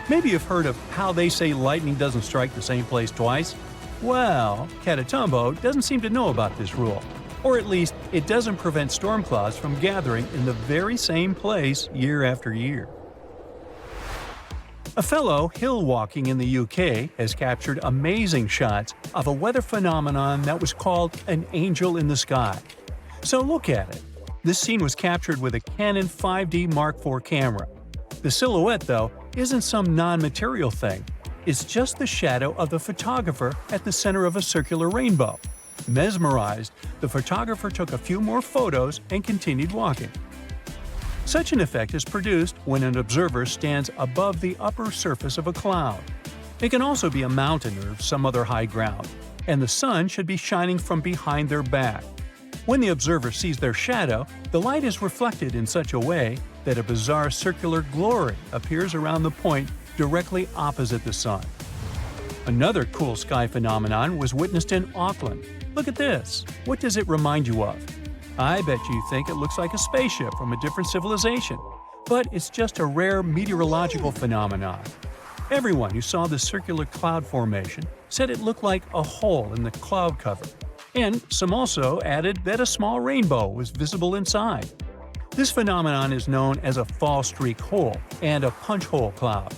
Maybe you've heard of how they say lightning doesn't strike the same place twice? Well, Catatumbo doesn't seem to know about this rule. Or at least, it doesn't prevent storm clouds from gathering in the very same place year after year. A fellow hill walking in the UK has captured amazing shots of a weather phenomenon that was called an angel in the sky. So look at it. This scene was captured with a Canon 5D Mark IV camera. The silhouette, though, isn't some non-material thing. It's just the shadow of the photographer at the center of a circular rainbow. Mesmerized, the photographer took a few more photos and continued walking. Such an effect is produced when an observer stands above the upper surface of a cloud. It can also be a mountain or some other high ground, and the sun should be shining from behind their back. When the observer sees their shadow, the light is reflected in such a way that a bizarre circular glory appears around the point directly opposite the sun. Another cool sky phenomenon was witnessed in Auckland. Look at this. What does it remind you of? I bet you think it looks like a spaceship from a different civilization, but it's just a rare meteorological phenomenon. Everyone who saw the circular cloud formation said it looked like a hole in the cloud cover, and some also added that a small rainbow was visible inside. This phenomenon is known as a fall streak hole and a punch hole cloud.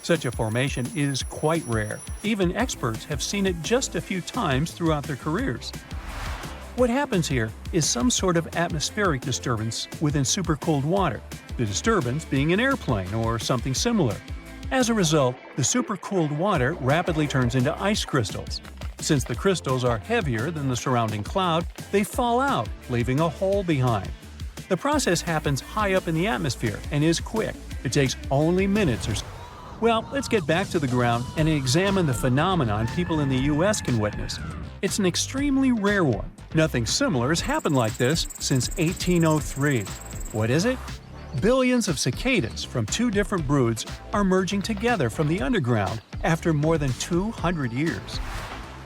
Such a formation is quite rare. Even experts have seen it just a few times throughout their careers. What happens here is some sort of atmospheric disturbance within supercooled water, the disturbance being an airplane or something similar. As a result, the supercooled water rapidly turns into ice crystals. Since the crystals are heavier than the surrounding cloud, they fall out, leaving a hole behind. The process happens high up in the atmosphere and is quick. It takes only minutes or so. Well, let's get back to the ground and examine the phenomenon people in the US can witness. It's an extremely rare one. Nothing similar has happened like this since 1803. What is it? Billions of cicadas from two different broods are merging together from the underground after more than 200 years.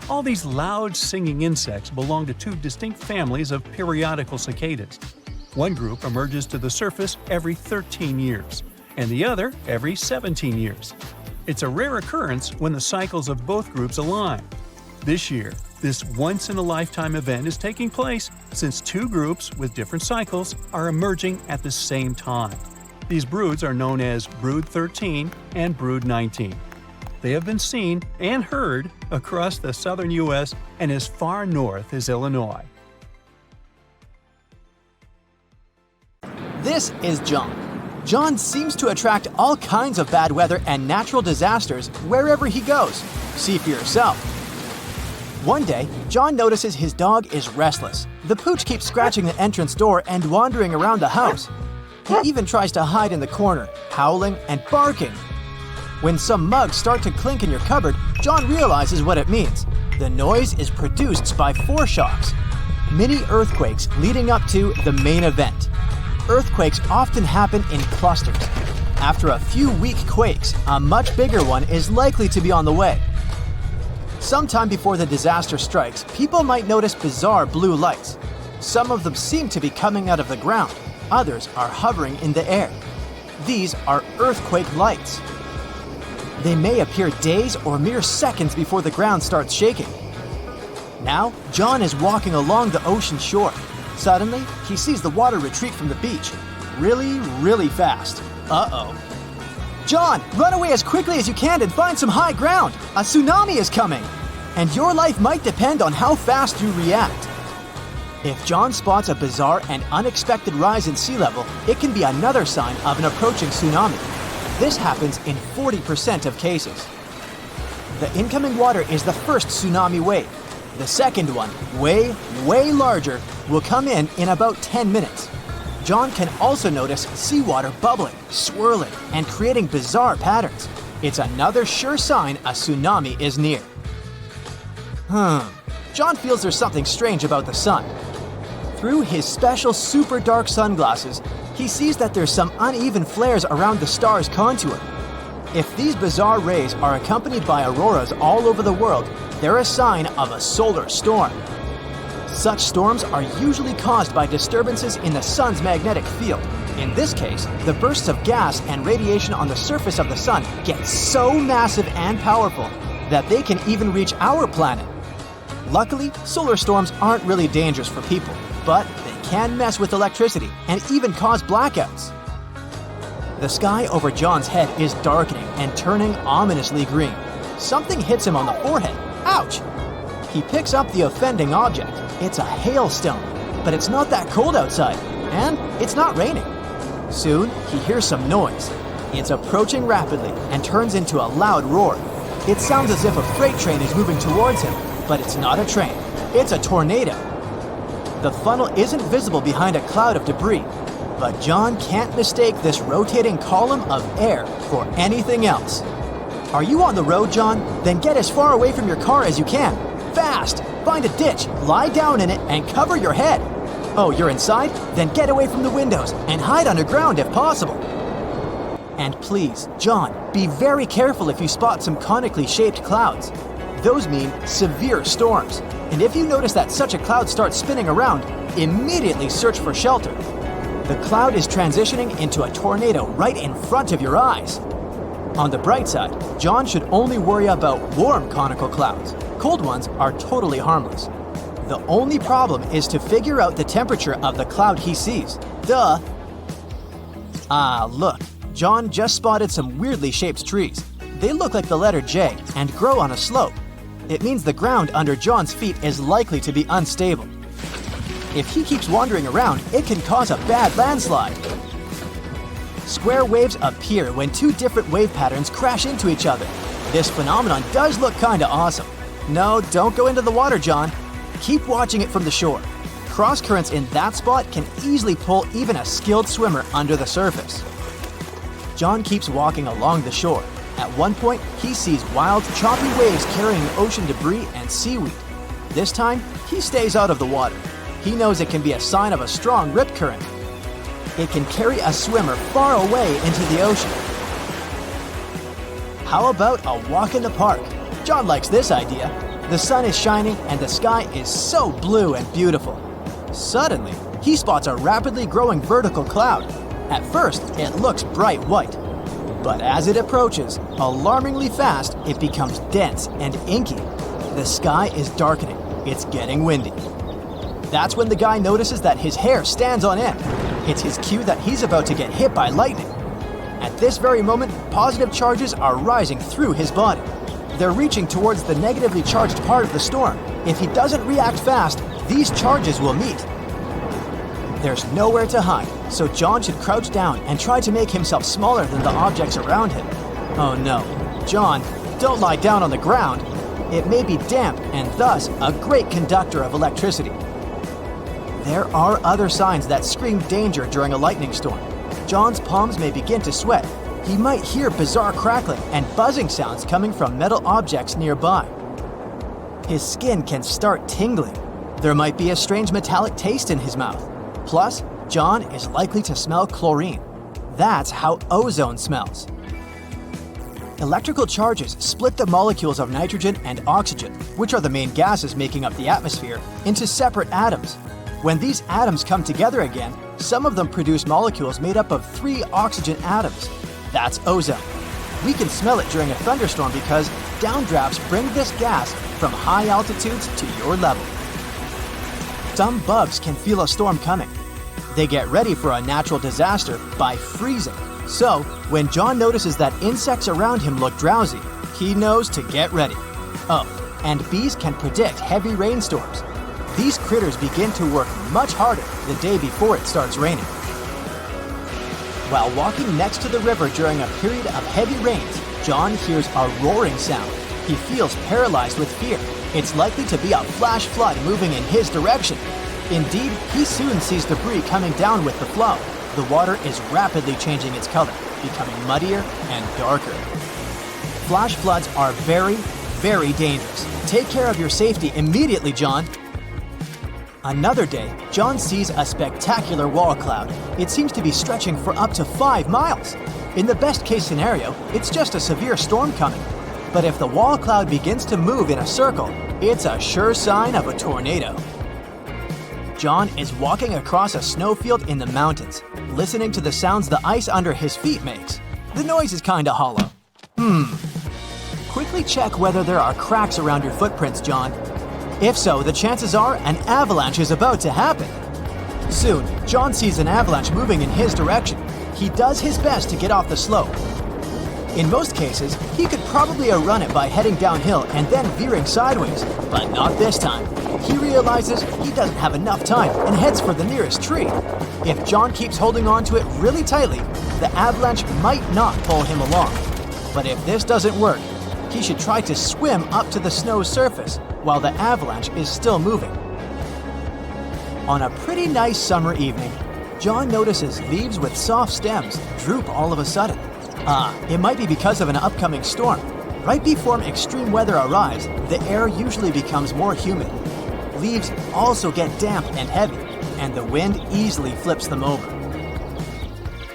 All these loud singing insects belong to two distinct families of periodical cicadas. One group emerges to the surface every 13 years, and the other every 17 years. It's a rare occurrence when the cycles of both groups align. This year, this once-in-a-lifetime event is taking place since two groups with different cycles are emerging at the same time. These broods are known as Brood 13 and Brood 19. They have been seen and heard across the southern U.S. and as far north as Illinois. This is John. John seems to attract all kinds of bad weather and natural disasters wherever he goes. See for yourself. One day, John notices his dog is restless. The pooch keeps scratching the entrance door and wandering around the house. He even tries to hide in the corner, howling and barking. When some mugs start to clink in your cupboard, John realizes what it means. The noise is produced by foreshocks, mini earthquakes leading up to the main event. Earthquakes often happen in clusters. After a few weak quakes, a much bigger one is likely to be on the way. Sometime before the disaster strikes, people might notice bizarre blue lights. Some of them seem to be coming out of the ground. Others are hovering in the air. These are earthquake lights. They may appear days or mere seconds before the ground starts shaking. Now, John is walking along the ocean shore. Suddenly, he sees the water retreat from the beach. Really, really fast. Uh-oh. John, run away as quickly as you can and find some high ground. A tsunami is coming. And your life might depend on how fast you react. If John spots a bizarre and unexpected rise in sea level, it can be another sign of an approaching tsunami. This happens in 40% of cases. The incoming water is the first tsunami wave. The second one, way larger, will come in about 10 minutes. John can also notice seawater bubbling, swirling, and creating bizarre patterns. It's another sure sign a tsunami is near. John feels there's something strange about the sun. Through his special super dark sunglasses, he sees that there's some uneven flares around the star's contour. If these bizarre rays are accompanied by auroras all over the world, they're a sign of a solar storm. Such storms are usually caused by disturbances in the sun's magnetic field. In this case, the bursts of gas and radiation on the surface of the sun get so massive and powerful that they can even reach our planet. Luckily, solar storms aren't really dangerous for people, but they can mess with electricity and even cause blackouts. The sky over John's head is darkening and turning ominously green. Something hits him on the forehead. Ouch! He picks up the offending object. It's a hailstone, but it's not that cold outside, and it's not raining. Soon, he hears some noise. It's approaching rapidly and turns into a loud roar. It sounds as if a freight train is moving towards him, but it's not a train. It's a tornado. The funnel isn't visible behind a cloud of debris, but John can't mistake this rotating column of air for anything else. Are you on the road, John? Then get as far away from your car as you can. Fast! Find a ditch, lie down in it, and cover your head. Oh, you're inside? Then get away from the windows and hide underground if possible. And please, John, be very careful if you spot some conically shaped clouds. Those mean severe storms. And if you notice that such a cloud starts spinning around, immediately search for shelter. The cloud is transitioning into a tornado right in front of your eyes. On the bright side, John should only worry about warm conical clouds. Cold ones are totally harmless. The only problem is to figure out the temperature of the cloud he sees. Duh! Ah, look. John just spotted some weirdly shaped trees. They look like the letter J and grow on a slope. It means the ground under John's feet is likely to be unstable. If he keeps wandering around, it can cause a bad landslide. Square waves appear when two different wave patterns crash into each other. This phenomenon does look kinda awesome. No, don't go into the water, John. Keep watching it from the shore. Cross currents in that spot can easily pull even a skilled swimmer under the surface. John keeps walking along the shore. At one point, he sees wild, choppy waves carrying ocean debris and seaweed. This time, he stays out of the water. He knows it can be a sign of a strong rip current. It can carry a swimmer far away into the ocean. How about a walk in the park? John likes this idea. The sun is shining and the sky is so blue and beautiful. Suddenly, he spots a rapidly growing vertical cloud. At first, it looks bright white. But as it approaches, alarmingly fast, it becomes dense and inky. The sky is darkening. It's getting windy. That's when the guy notices that his hair stands on end. It's his cue that he's about to get hit by lightning. At this very moment, positive charges are rising through his body. They're reaching towards the negatively charged part of the storm. If he doesn't react fast, these charges will meet. There's nowhere to hide, so John should crouch down and try to make himself smaller than the objects around him. Oh no. John, don't lie down on the ground. It may be damp and thus a great conductor of electricity. There are other signs that scream danger during a lightning storm. John's palms may begin to sweat. He might hear bizarre crackling and buzzing sounds coming from metal objects nearby. His skin can start tingling. There might be a strange metallic taste in his mouth. Plus, John is likely to smell chlorine. That's how ozone smells. Electrical charges split the molecules of nitrogen and oxygen, which are the main gases making up the atmosphere, into separate atoms. When these atoms come together again, some of them produce molecules made up of 3 oxygen atoms. That's ozone. We can smell it during a thunderstorm because downdrafts bring this gas from high altitudes to your level. Some bugs can feel a storm coming. They get ready for a natural disaster by freezing. So, when John notices that insects around him look drowsy, he knows to get ready. Oh, and bees can predict heavy rainstorms. These critters begin to work much harder the day before it starts raining. While walking next to the river during a period of heavy rains, John hears a roaring sound. He feels paralyzed with fear. It's likely to be a flash flood moving in his direction. Indeed, he soon sees debris coming down with the flow. The water is rapidly changing its color, becoming muddier and darker. Flash floods are very, very dangerous. Take care of your safety immediately, John. Another day, John sees a spectacular wall cloud. It seems to be stretching for up to 5 miles. In the best case scenario, it's just a severe storm coming. But if the wall cloud begins to move in a circle, it's a sure sign of a tornado. John is walking across a snowfield in the mountains, listening to the sounds the ice under his feet makes. The noise is kinda hollow. Quickly check whether there are cracks around your footprints, John. If so, the chances are an avalanche is about to happen. Soon, John sees an avalanche moving in his direction. He does his best to get off the slope. In most cases, he could probably outrun it by heading downhill and then veering sideways, but not this time. He realizes he doesn't have enough time and heads for the nearest tree. If John keeps holding on to it really tightly, the avalanche might not pull him along. But if this doesn't work, he should try to swim up to the snow's surface while the avalanche is still moving. On a pretty nice summer evening, John notices leaves with soft stems droop all of a sudden. It might be because of an upcoming storm. Right before extreme weather arrives, the air usually becomes more humid. Leaves also get damp and heavy, and the wind easily flips them over.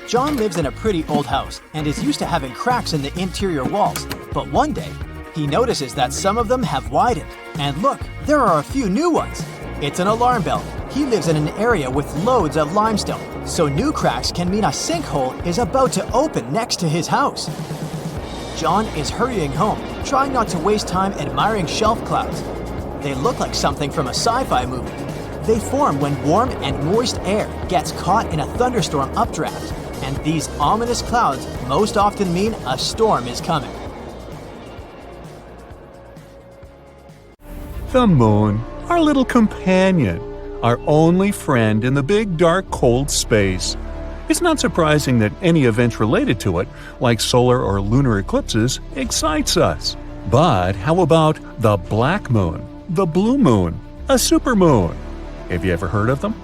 John lives in a pretty old house and is used to having cracks in the interior walls, but one day, he notices that some of them have widened. And look, there are a few new ones. It's an alarm bell. He lives in an area with loads of limestone, so new cracks can mean a sinkhole is about to open next to his house. John is hurrying home, trying not to waste time admiring shelf clouds. They look like something from a sci-fi movie. They form when warm and moist air gets caught in a thunderstorm updraft, and these ominous clouds most often mean a storm is coming. The moon, our little companion, our only friend in the big, dark, cold space. It's not surprising that any event related to it, like solar or lunar eclipses, excites us. But how about the black moon, the blue moon, a supermoon? Have you ever heard of them?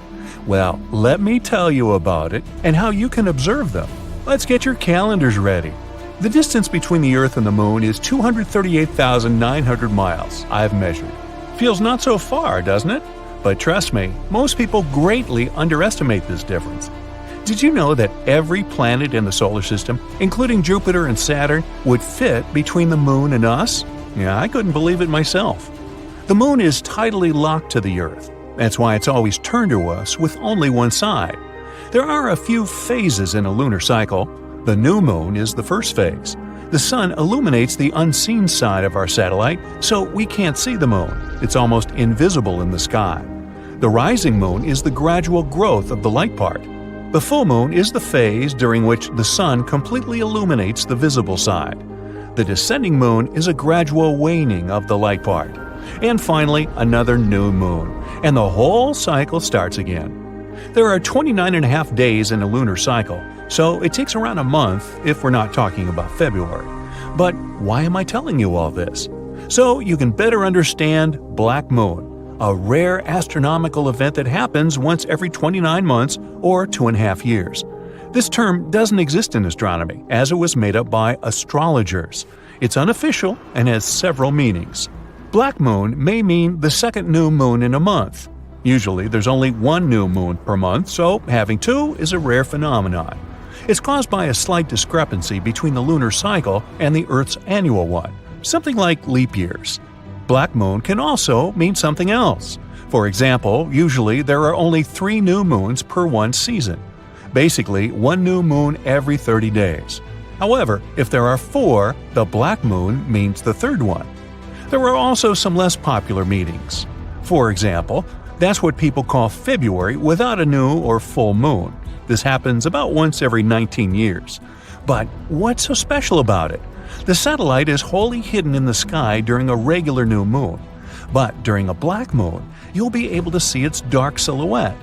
Well, let me tell you about it and how you can observe them. Let's get your calendars ready. The distance between the Earth and the Moon is 238,900 miles, I've measured. Feels not so far, doesn't it? But trust me, most people greatly underestimate this difference. Did you know that every planet in the solar system, including Jupiter and Saturn, would fit between the Moon and us? Yeah, I couldn't believe it myself. The Moon is tidally locked to the Earth. That's why it's always turned to us with only one side. There are a few phases in a lunar cycle. The new moon is the first phase. The sun illuminates the unseen side of our satellite, so we can't see the moon. It's almost invisible in the sky. The rising moon is the gradual growth of the light part. The full moon is the phase during which the sun completely illuminates the visible side. The descending moon is a gradual waning of the light part. And finally, another new moon, and the whole cycle starts again. There are 29.5 days in a lunar cycle, so it takes around a month if we're not talking about February. But why am I telling you all this? So you can better understand Black Moon, a rare astronomical event that happens once every 29 months or 2.5 years. This term doesn't exist in astronomy, as it was made up by astrologers. It's unofficial and has several meanings. Black Moon may mean the second new moon in a month. Usually there's only one new moon per month, so having two is a rare phenomenon. It's caused by a slight discrepancy between the lunar cycle and the Earth's annual one, something like leap years. Black moon can also mean something else. For example, usually there are only 3 new moons per one season. Basically, 1 new moon every 30 days. However, if there are 4, the black moon means the 3rd one. There are also some less popular meanings. For example, that's what people call February without a new or full moon. This happens about once every 19 years. But what's so special about it? The satellite is wholly hidden in the sky during a regular new moon. But during a black moon, you'll be able to see its dark silhouette.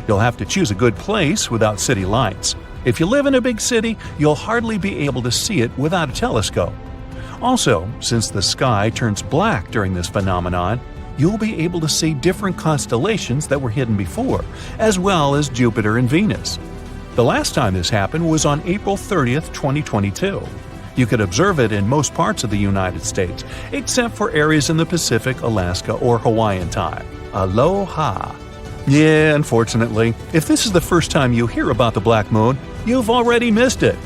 You'll have to choose a good place without city lights. If you live in a big city, you'll hardly be able to see it without a telescope. Also, since the sky turns black during this phenomenon, you'll be able to see different constellations that were hidden before, as well as Jupiter and Venus. The last time this happened was on April 30th, 2022. You could observe it in most parts of the United States, except for areas in the Pacific, Alaska, or Hawaiian time. Aloha! Yeah, unfortunately, if this is the first time you hear about the black moon, you've already missed it.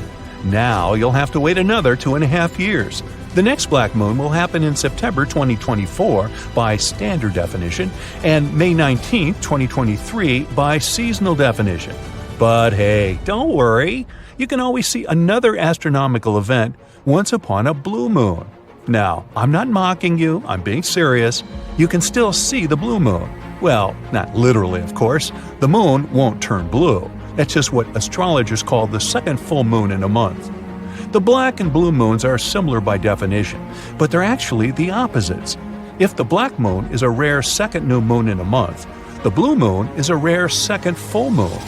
Now you'll have to wait another 2.5 years. The next black moon will happen in September 2024 by standard definition and May 19, 2023 by seasonal definition. But hey, don't worry. You can always see another astronomical event once upon a blue moon. Now, I'm not mocking you, I'm being serious. You can still see the blue moon. Well, not literally, of course. The moon won't turn blue. That's just what astrologers call the second full moon in a month. The black and blue moons are similar by definition, but they're actually the opposites. If the black moon is a rare second new moon in a month, the blue moon is a rare second full moon.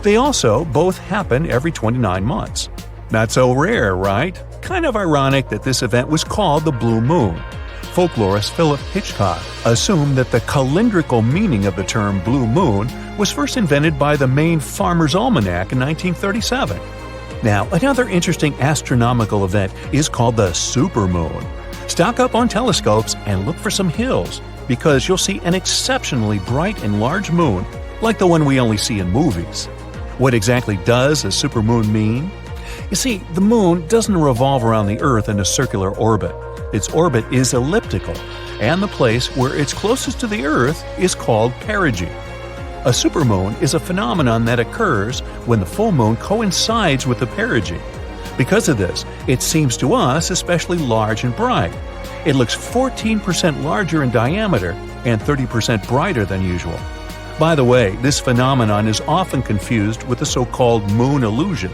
They also both happen every 29 months. Not so rare, right? Kind of ironic that this event was called the blue moon. Folklorist Philip Hitchcock assumed that the calendrical meaning of the term blue moon was first invented by the Maine Farmer's Almanac in 1937. Now, another interesting astronomical event is called the supermoon. Stock up on telescopes and look for some hills, because you'll see an exceptionally bright and large moon, like the one we only see in movies. What exactly does a supermoon mean? You see, the moon doesn't revolve around the Earth in a circular orbit. Its orbit is elliptical, and the place where it's closest to the Earth is called perigee. A supermoon is a phenomenon that occurs when the full moon coincides with the perigee. Because of this, it seems to us especially large and bright. It looks 14% larger in diameter and 30% brighter than usual. By the way, this phenomenon is often confused with the so-called moon illusion.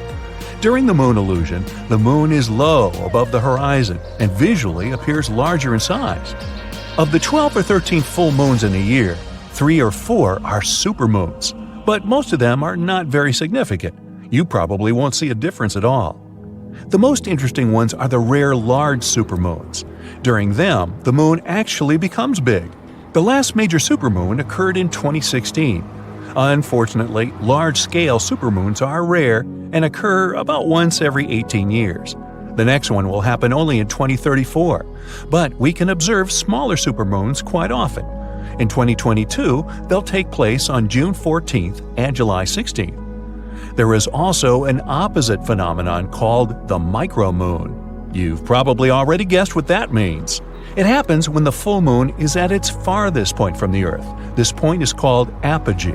During the moon illusion, the moon is low above the horizon and visually appears larger in size. Of the 12 or 13 full moons in a year, 3 or 4 are supermoons, but most of them are not very significant. You probably won't see a difference at all. The most interesting ones are the rare large supermoons. During them, the moon actually becomes big. The last major supermoon occurred in 2016. Unfortunately, large-scale supermoons are rare and occur about once every 18 years. The next one will happen only in 2034, but we can observe smaller supermoons quite often. In 2022, they'll take place on June 14th and July 16th. There is also an opposite phenomenon called the micromoon. You've probably already guessed what that means. It happens when the full moon is at its farthest point from the Earth. This point is called apogee.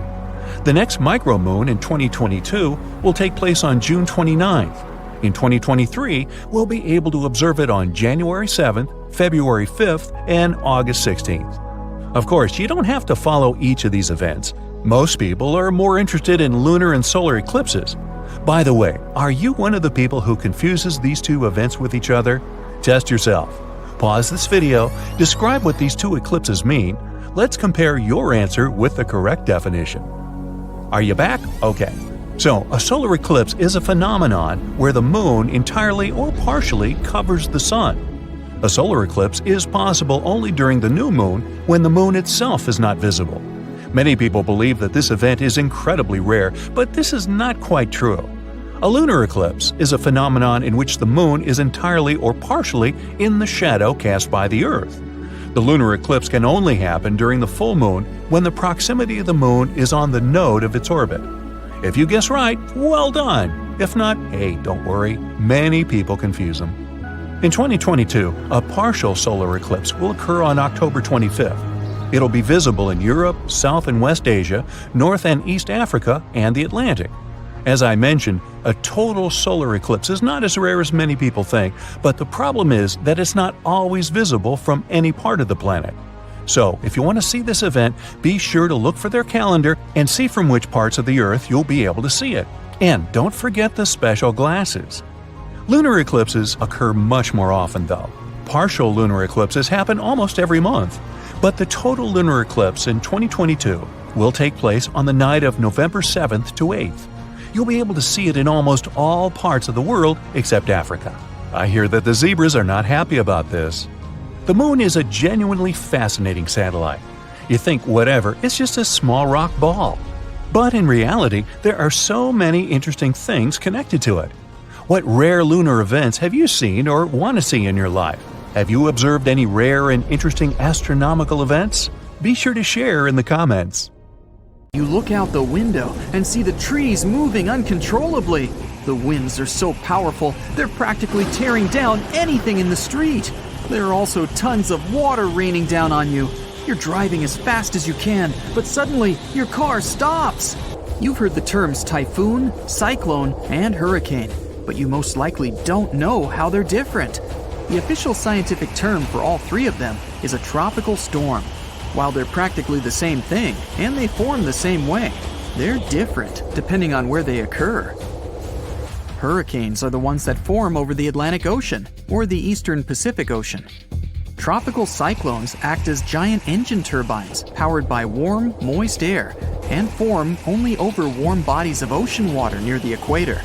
The next micromoon in 2022 will take place on June 29th. In 2023, we'll be able to observe it on January 7th, February 5th, and August 16th. Of course, you don't have to follow each of these events. Most people are more interested in lunar and solar eclipses. By the way, are you one of the people who confuses these two events with each other? Test yourself. Pause this video, describe what these two eclipses mean. Let's compare your answer with the correct definition. Are you back? Okay. So, a solar eclipse is a phenomenon where the moon entirely or partially covers the sun. A solar eclipse is possible only during the new moon when the moon itself is not visible. Many people believe that this event is incredibly rare, but this is not quite true. A lunar eclipse is a phenomenon in which the moon is entirely or partially in the shadow cast by the Earth. The lunar eclipse can only happen during the full moon when the proximity of the moon is on the node of its orbit. If you guess right, well done! If not, hey, don't worry. Many people confuse them. In 2022, a partial solar eclipse will occur on October 25th. It'll be visible in Europe, South and West Asia, North and East Africa, and the Atlantic. As I mentioned, a total solar eclipse is not as rare as many people think, but the problem is that it's not always visible from any part of the planet. So, if you want to see this event, be sure to look for their calendar and see from which parts of the Earth you'll be able to see it. And don't forget the special glasses. Lunar eclipses occur much more often, though. Partial lunar eclipses happen almost every month, but the total lunar eclipse in 2022 will take place on the night of November 7th to 8th. You'll be able to see it in almost all parts of the world except Africa. I hear that the zebras are not happy about this. The moon is a genuinely fascinating satellite. You think whatever, it's just a small rock ball. But in reality, there are so many interesting things connected to it. What rare lunar events have you seen or want to see in your life? Have you observed any rare and interesting astronomical events? Be sure to share in the comments. You look out the window and see the trees moving uncontrollably. The winds are so powerful, they're practically tearing down anything in the street. There are also tons of water raining down on you. You're driving as fast as you can, but suddenly your car stops. You've heard the terms typhoon, cyclone, and hurricane, but you most likely don't know how they're different. The official scientific term for all three of them is a tropical storm. While they're practically the same thing, and they form the same way, they're different depending on where they occur. Hurricanes are the ones that form over the Atlantic Ocean or the Eastern Pacific Ocean. Tropical cyclones act as giant engine turbines powered by warm, moist air and form only over warm bodies of ocean water near the equator.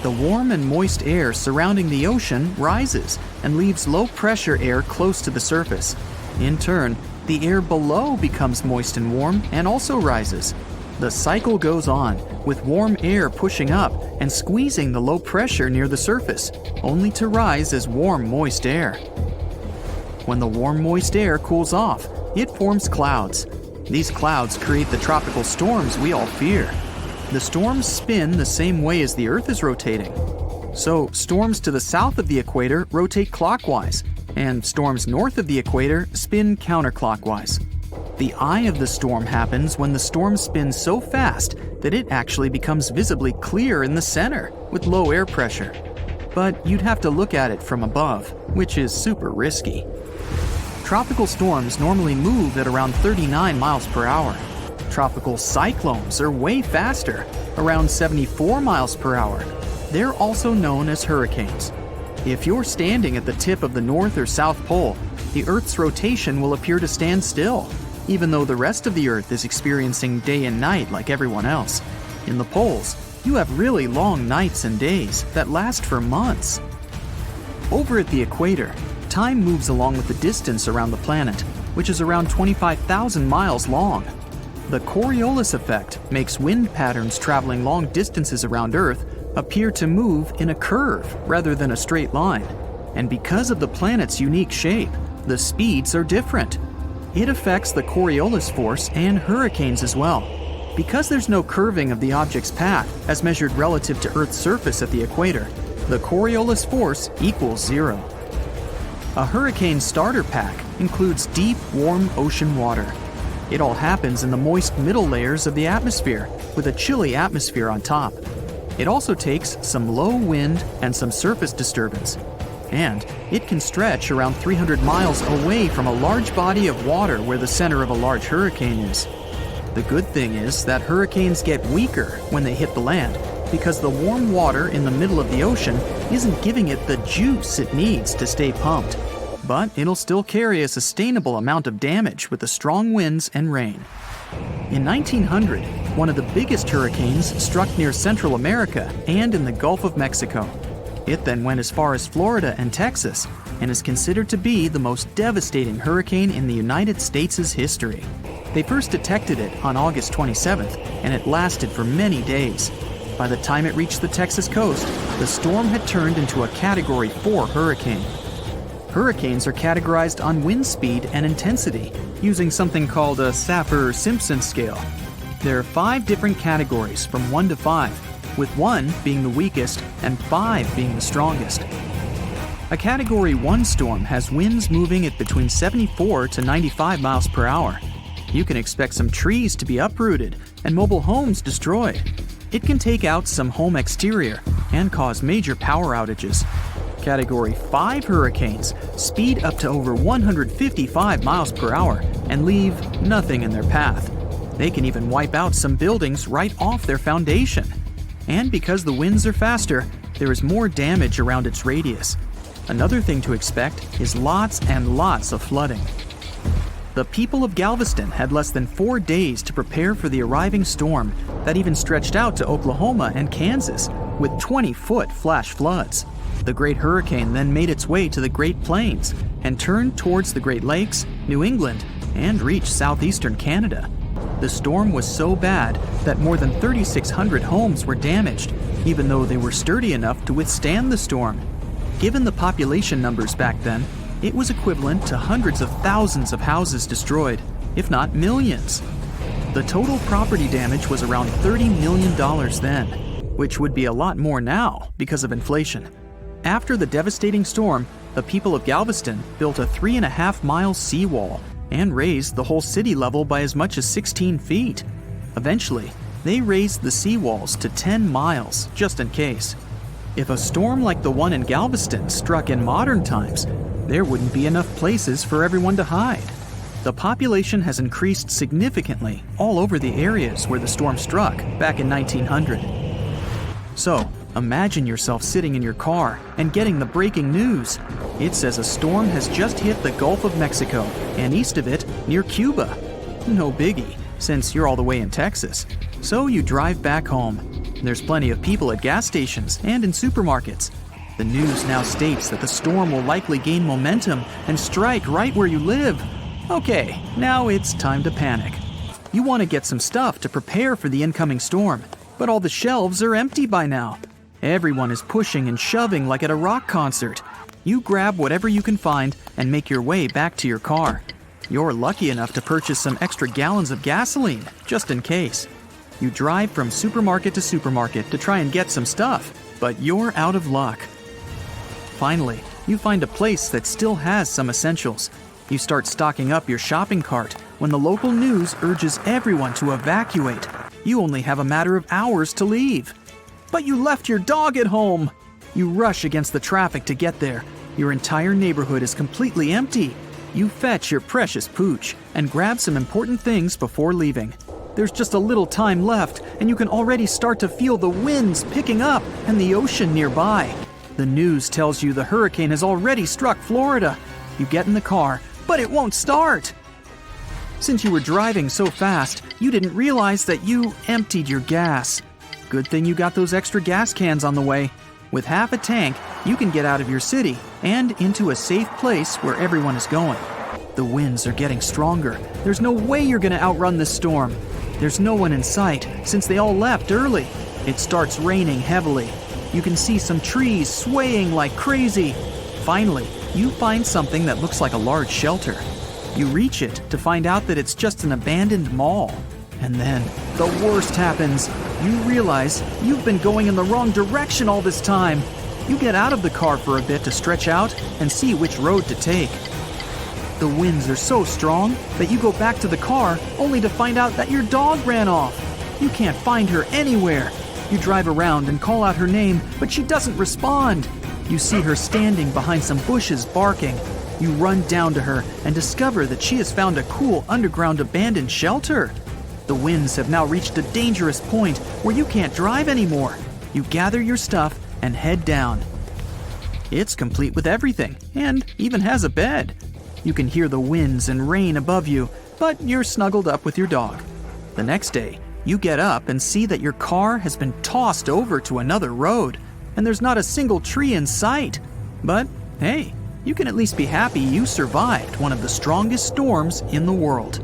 The warm and moist air surrounding the ocean rises and leaves low-pressure air close to the surface. In turn, the air below becomes moist and warm and also rises. The cycle goes on, with warm air pushing up and squeezing the low pressure near the surface, only to rise as warm, moist air. When the warm, moist air cools off, it forms clouds. These clouds create the tropical storms we all fear. The storms spin the same way as the Earth is rotating. So, storms to the south of the equator rotate clockwise, and storms north of the equator spin counterclockwise. The eye of the storm happens when the storm spins so fast that it actually becomes visibly clear in the center with low air pressure. But you'd have to look at it from above, which is super risky. Tropical storms normally move at around 39 miles per hour. Tropical cyclones are way faster, around 74 miles per hour. They're also known as hurricanes. If you're standing at the tip of the North or South Pole, the Earth's rotation will appear to stand still, even though the rest of the Earth is experiencing day and night like everyone else. In the poles, you have really long nights and days that last for months. Over at the equator, time moves along with the distance around the planet, which is around 25,000 miles long. The Coriolis effect makes wind patterns traveling long distances around Earth appear to move in a curve rather than a straight line. And because of the planet's unique shape, the speeds are different. It affects the Coriolis force and hurricanes as well. Because there's no curving of the object's path as measured relative to Earth's surface at the equator, the Coriolis force equals 0. A hurricane starter pack includes deep, warm ocean water. It all happens in the moist middle layers of the atmosphere, with a chilly atmosphere on top. It also takes some low wind and some surface disturbance. And it can stretch around 300 miles away from a large body of water where the center of a large hurricane is. The good thing is that hurricanes get weaker when they hit the land, because the warm water in the middle of the ocean isn't giving it the juice it needs to stay pumped. But it'll still carry a sustainable amount of damage with the strong winds and rain. In 1900, one of the biggest hurricanes struck near Central America and in the Gulf of Mexico. It then went as far as Florida and Texas, and is considered to be the most devastating hurricane in the United States' history. They first detected it on August 27th, and it lasted for many days. By the time it reached the Texas coast, the storm had turned into a Category 4 hurricane. Hurricanes are categorized on wind speed and intensity, using something called a Saffir-Simpson scale. There are 5 different categories from 1 to 5. with 1 being the weakest and 5 being the strongest. A Category 1 storm has winds moving at between 74 to 95 miles per hour. You can expect some trees to be uprooted and mobile homes destroyed. It can take out some home exterior and cause major power outages. Category 5 hurricanes speed up to over 155 miles per hour and leave nothing in their path. They can even wipe out some buildings right off their foundation. And because the winds are faster, there is more damage around its radius. Another thing to expect is lots and lots of flooding. The people of Galveston had less than 4 days to prepare for the arriving storm that even stretched out to Oklahoma and Kansas with 20-foot flash floods. The Great Hurricane then made its way to the Great Plains and turned towards the Great Lakes, New England, and reached southeastern Canada. The storm was so bad that more than 3,600 homes were damaged, even though they were sturdy enough to withstand the storm. Given the population numbers back then, it was equivalent to hundreds of thousands of houses destroyed, if not millions. The total property damage was around $30 million then, which would be a lot more now because of inflation. After the devastating storm, the people of Galveston built a 3.5-mile seawall and raised the whole city level by as much as 16 feet. Eventually, they raised the seawalls to 10 miles, just in case. If a storm like the one in Galveston struck in modern times, there wouldn't be enough places for everyone to hide. The population has increased significantly all over the areas where the storm struck back in 1900. So, imagine yourself sitting in your car and getting the breaking news. It says a storm has just hit the Gulf of Mexico and east of it near Cuba. No biggie, since you're all the way in Texas. So you drive back home. There's plenty of people at gas stations and in supermarkets. The news now states that the storm will likely gain momentum and strike right where you live. Okay, now it's time to panic. You want to get some stuff to prepare for the incoming storm, but all the shelves are empty by now. Everyone is pushing and shoving like at a rock concert. You grab whatever you can find and make your way back to your car. You're lucky enough to purchase some extra gallons of gasoline, just in case. You drive from supermarket to supermarket to try and get some stuff, but you're out of luck. Finally, you find a place that still has some essentials. You start stocking up your shopping cart when the local news urges everyone to evacuate. You only have a matter of hours to leave. But you left your dog at home! You rush against the traffic to get there. Your entire neighborhood is completely empty. You fetch your precious pooch and grab some important things before leaving. There's just a little time left, and you can already start to feel the winds picking up and the ocean nearby. The news tells you the hurricane has already struck Florida. You get in the car, but it won't start. Since you were driving so fast, you didn't realize that you emptied your gas. Good thing you got those extra gas cans on the way. With half a tank, you can get out of your city and into a safe place where everyone is going. The winds are getting stronger. There's no way you're going to outrun this storm. There's no one in sight since they all left early. It starts raining heavily. You can see some trees swaying like crazy. Finally, you find something that looks like a large shelter. You reach it to find out that it's just an abandoned mall. And then, the worst happens. You realize you've been going in the wrong direction all this time. You get out of the car for a bit to stretch out and see which road to take. The winds are so strong that you go back to the car only to find out that your dog ran off. You can't find her anywhere. You drive around and call out her name, but she doesn't respond. You see her standing behind some bushes barking. You run down to her and discover that she has found a cool underground abandoned shelter. The winds have now reached a dangerous point where you can't drive anymore. You gather your stuff and head down. It's complete with everything and even has a bed. You can hear the winds and rain above you, but you're snuggled up with your dog. The next day, you get up and see that your car has been tossed over to another road, and there's not a single tree in sight. But hey, you can at least be happy you survived one of the strongest storms in the world.